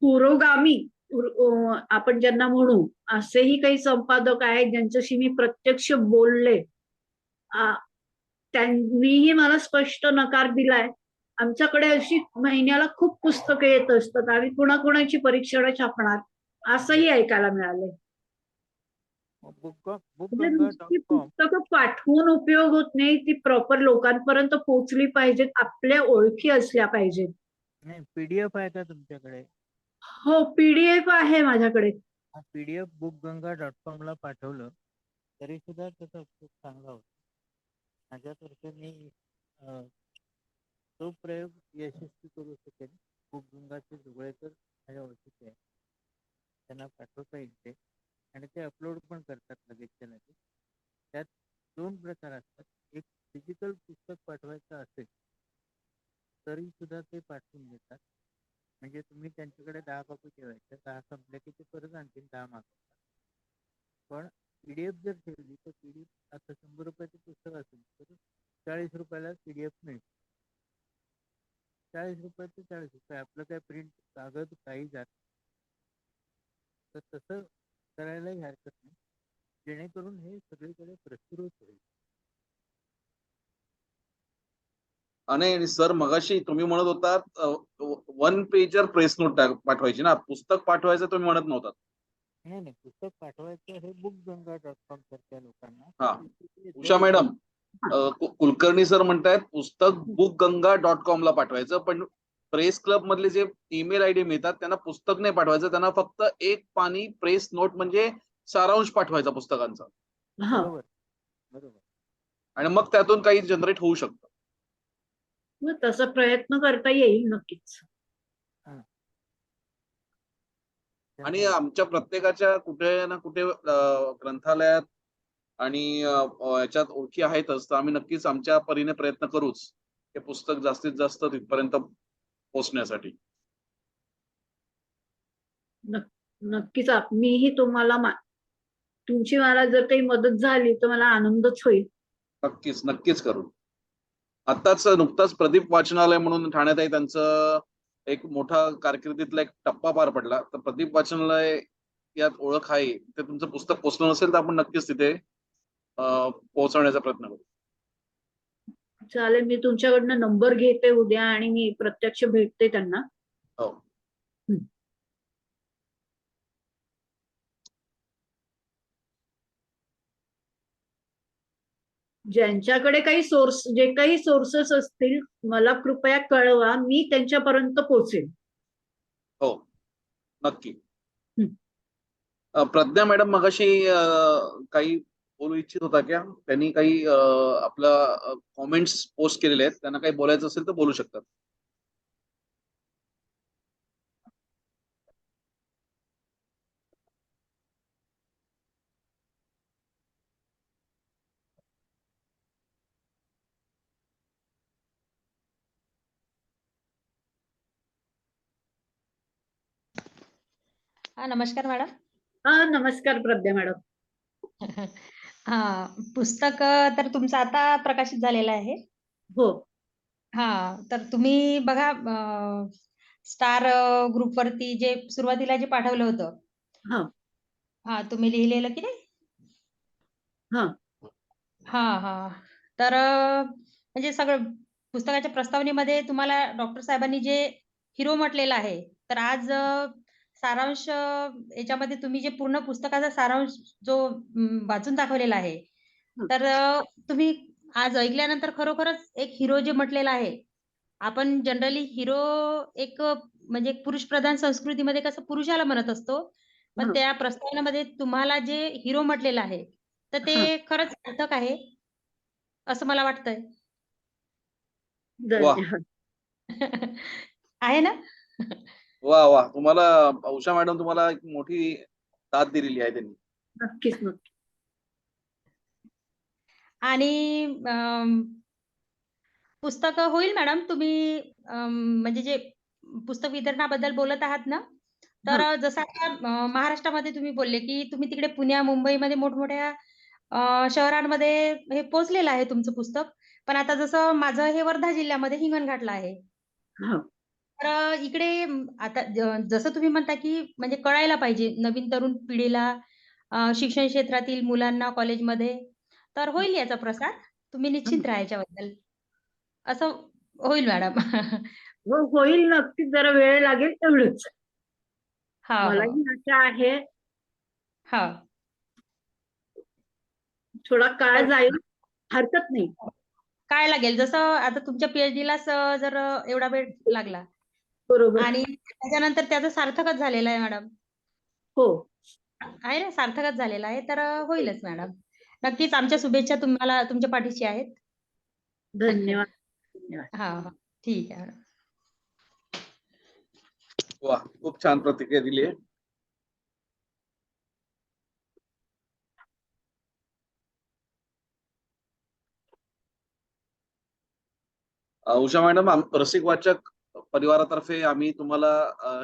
पुरोगामी आपण ज्यांना म्हणू, असेही काही संपादक आहेत ज्यांच्याशी मी प्रत्यक्ष बोलले. त्यांनीही मला स्पष्ट नकार दिलाय. आमच्याकडे अशी महिन्याला खूप पुस्तकं येत असतात, आम्ही कुणाकुणाची परीक्षणं छापणार असंही ऐकायला मिळालंय. म्हणजे नुसती पुस्तकं पाठवून उपयोग होत नाही, ती प्रॉपर लोकांपर्यंत पोहोचली पाहिजेत, आपल्या ओळखी असल्या पाहिजेत. पीडीएफ आहे का तुमच्याकडे? हो, पीडीएफ आहे माझ्याकडे. पीडीएफ bookganga.com ला पाठवलं तरी सुद्धा त्याचा उपयोग चांगला होतो. माझ्यातर्फे मी तो प्रयोग यशस्वी करू शकेल. बुकगंगाचे जुगळेकर माझ्या ओळखीचे आहे, त्यांना पाठवता येईल ते, आणि ते अपलोड पण करतात लगेचच्या लगेच. त्यात 2 प्रकार असतात. एक फिजिकल पुस्तक पाठवायचं असेल तरी सुद्धा ते पाठवून देतात. म्हणजे तुम्ही त्यांच्याकडे 10 कॉपी ठेवायच्या, 10 संपल्या की ते परत आणखीन 10 मागवतात. पण पीडीएफ जर ठेवली तर पीडीएफ आता 100 रुपयाचं पुस्तक असेल तर 40 रुपयाला पीडीएफ मिळते. 40 रुपयाचे 40 रुपये. आपलं काय प्रिंट कागद काही जात, तर तसं करायलाही हरकत नाही, जेणेकरून हे सगळीकडे प्रसृत होईल. आणि सर मगाशी तुम्ही म्हणत होतात 1 पेजर प्रेस नोट पाठवायची ना, पुस्तक पाठवायचं तुम्ही म्हणत नव्हतात. नाही, पुस्तक पाठवायचं हे bookganga.com सारख्या लोकांना. हा उषा मॅडम, कुलकर्णी सर म्हणतायत पुस्तक bookganga.com ला पाठवायचं, पण प्रेस क्लब मधले जे ईमेल आयडी मिळतात त्यांना पुस्तक नाही पाठवायचं, त्यांना फक्त एक पानी प्रेस नोट म्हणजे सारांश पाठवायचा पुस्तकांचा. बरोबर. आणि मग त्यातून काही जनरेट होऊ शकतं. तसा प्रयत्न करता येईल नक्कीच. आणि आमच्या प्रत्येकाच्या कुठे ना कुठे ग्रंथालयात आणि याच्यात ओळखी आहेतच, तर आम्ही नक्कीच आमच्या परीने प्रयत्न करूच हे पुस्तक जास्तीत जास्त तिथपर्यंत पोहोचण्यासाठी. नक्कीच मीही तुमची मला जर काही मदत झाली तर मला आनंदच होईल. नक्कीच करू. आताच नुकताच प्रदीप वाचनालय म्हणून ठाण्यात आहे, त्यांचं एक मोठा कारकिर्दीतला एक टप्पा पार पडला. तर प्रदीप वाचनालय यात ओळख आहे, ते तुमचं पुस्तक पोहोचलं नसेल तर आपण नक्कीच तिथे पोहोचवण्याचा प्रयत्न करू. चालेल, मी तुमच्याकडनं नंबर घेते उद्या आणि मी प्रत्यक्ष भेटते त्यांना. हो. ज्यांच्याकडे काही सोर्स, जे काही सोर्सेस असतील, मला कृपया कळवा, मी त्यांच्यापर्यंत पोहोचेन. हो, नक्की. हं. प्रज्ञा मॅडम मगाशी काही बोलू इच्छित होता का? त्यांनी काही आपलं कॉमेंट्स पोस्ट केलेले आहेत, त्यांना काही बोलायचं असेल तर बोलू शकतात. हा, नमस्कार मॅडम. नमस्कार प्रज्ञा मॅडम. हा, पुस्तक तर तुमचं आता प्रकाशित झालेलं आहे. हो. हा, तर तुम्ही बघा, स्टार ग्रुपवरती जे सुरुवातीला जे पाठवलं होतं, हा हा, तुम्ही लिहिलेलं की नाही? हा हा हा, तर म्हणजे सगळं पुस्तकाच्या प्रस्तावनेमध्ये तुम्हाला डॉक्टर साहेबांनी जे हिरो म्हटलेलं आहे, तर आज सारांश याच्यामध्ये तुम्ही जे पूर्ण पुस्तकाचा सारांश जो वाचून दाखवलेला आहे, हं. तर तुम्ही आज ऐकल्यानंतर खरोखरच एक हिरो जे म्हटलेला आहे, आपण जनरली हिरो एक म्हणजे पुरुष प्रधान संस्कृतीमध्ये कसं पुरुषाला म्हणत असतो, पण हं. त्या प्रस्तावनेमध्ये तुम्हाला जे हिरो म्हटलेलं आहे, तर ते हं. खरंच सार्थक आहे असं मला वाटतंय. वा धन्यवाद. आहे ना? वा वा, तुम्हाला उषा मॅडम तुम्हाला एक मोठी दाद दिलेली आहे त्यांनी. नक्कीच नक्की. आणि पुस्तकं होईल मॅडम. तुम्ही म्हणजे जे पुस्तक वितरणाबद्दल बोलत आहात ना, तर हा जसं आता महाराष्ट्रामध्ये तुम्ही बोलले, की तुम्ही तिकडे पुण्या, मुंबईमध्ये मोठमोठ्या शहरांमध्ये हे पोहोचलेलं आहे तुमचं पुस्तक. पण आता जसं माझं हे वर्धा जिल्ह्यामध्ये हिंगणघाटला आहे. हा तर इकडे आता जसं तुम्ही म्हणता, की म्हणजे कळायला पाहिजे नवीन तरुण पिढीला, शिक्षण क्षेत्रातील मुलांना कॉलेजमध्ये, तर होईल याचा प्रसार. तुम्ही निश्चिंत राहा याच्याबद्दल. असं होईल मॅडम. हो, होईल नक्कीच. जरा वेळ लागेल तेवढंच. हां, हो. मलाही आशा आहे. हां. थोडा काळ तर जाईल, हरकत नाही. काय लागेल, जसं आता तुमच्या पी-एच-डीलाच जर एवढा वेळ लागला बरोबर. आणि त्याच्यानंतर त्याचं सार्थकच झालेलं आहे मॅडम. हो. आहे ना, सार्थकच झालेलं आहे, तर होईलच मॅडम. नक्कीच आमच्या शुभेच्छा तुम्हाला तुमच्या पाठीशी आहेत. धन्यवाद. धन्यवाद. हां, हां. ठीक आहे मॅडम. वा, खूप छान प्रतिक्रिया दिली आहे. उषा मॅडम, रसिक वाचक परिवारातर्फे आम्ही तुम्हाला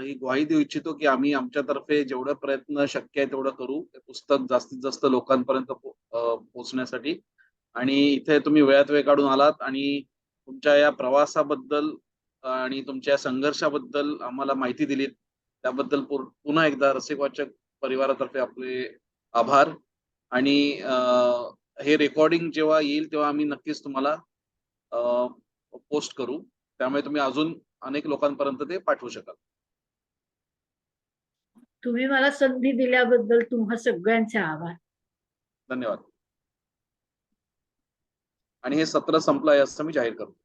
ही ग्वाही देऊ इच्छितो की आम्ही आमच्यातर्फे जेवढे प्रयत्न शक्य आहे तेवढं करू, ते पुस्तक जास्तीत जास्त लोकांपर्यंत पोहोचण्यासाठी. आणि इथे तुम्ही वेळात वेळ काढून आलात आणि तुमच्या या प्रवासाबद्दल आणि तुमच्या संघर्षाबद्दल आम्हाला माहिती दिलीत, त्याबद्दल पुन्हा एकदा रसिक वाचक परिवारातर्फे आपले आभार. आणि हे रेकॉर्डिंग जेव्हा येईल तेव्हा आम्ही नक्कीच तुम्हाला पोस्ट करू, त्यामुळे तुम्ही अजून अनेक लोकांपर्यंत ते पाठवू शकाल. तुम्ही मला संधी दिल्याबद्दल तुम्हा सगळ्यांचे आभार. धन्यवाद. आणि हे सत्र संपलं आहे असं मी जाहीर करतो.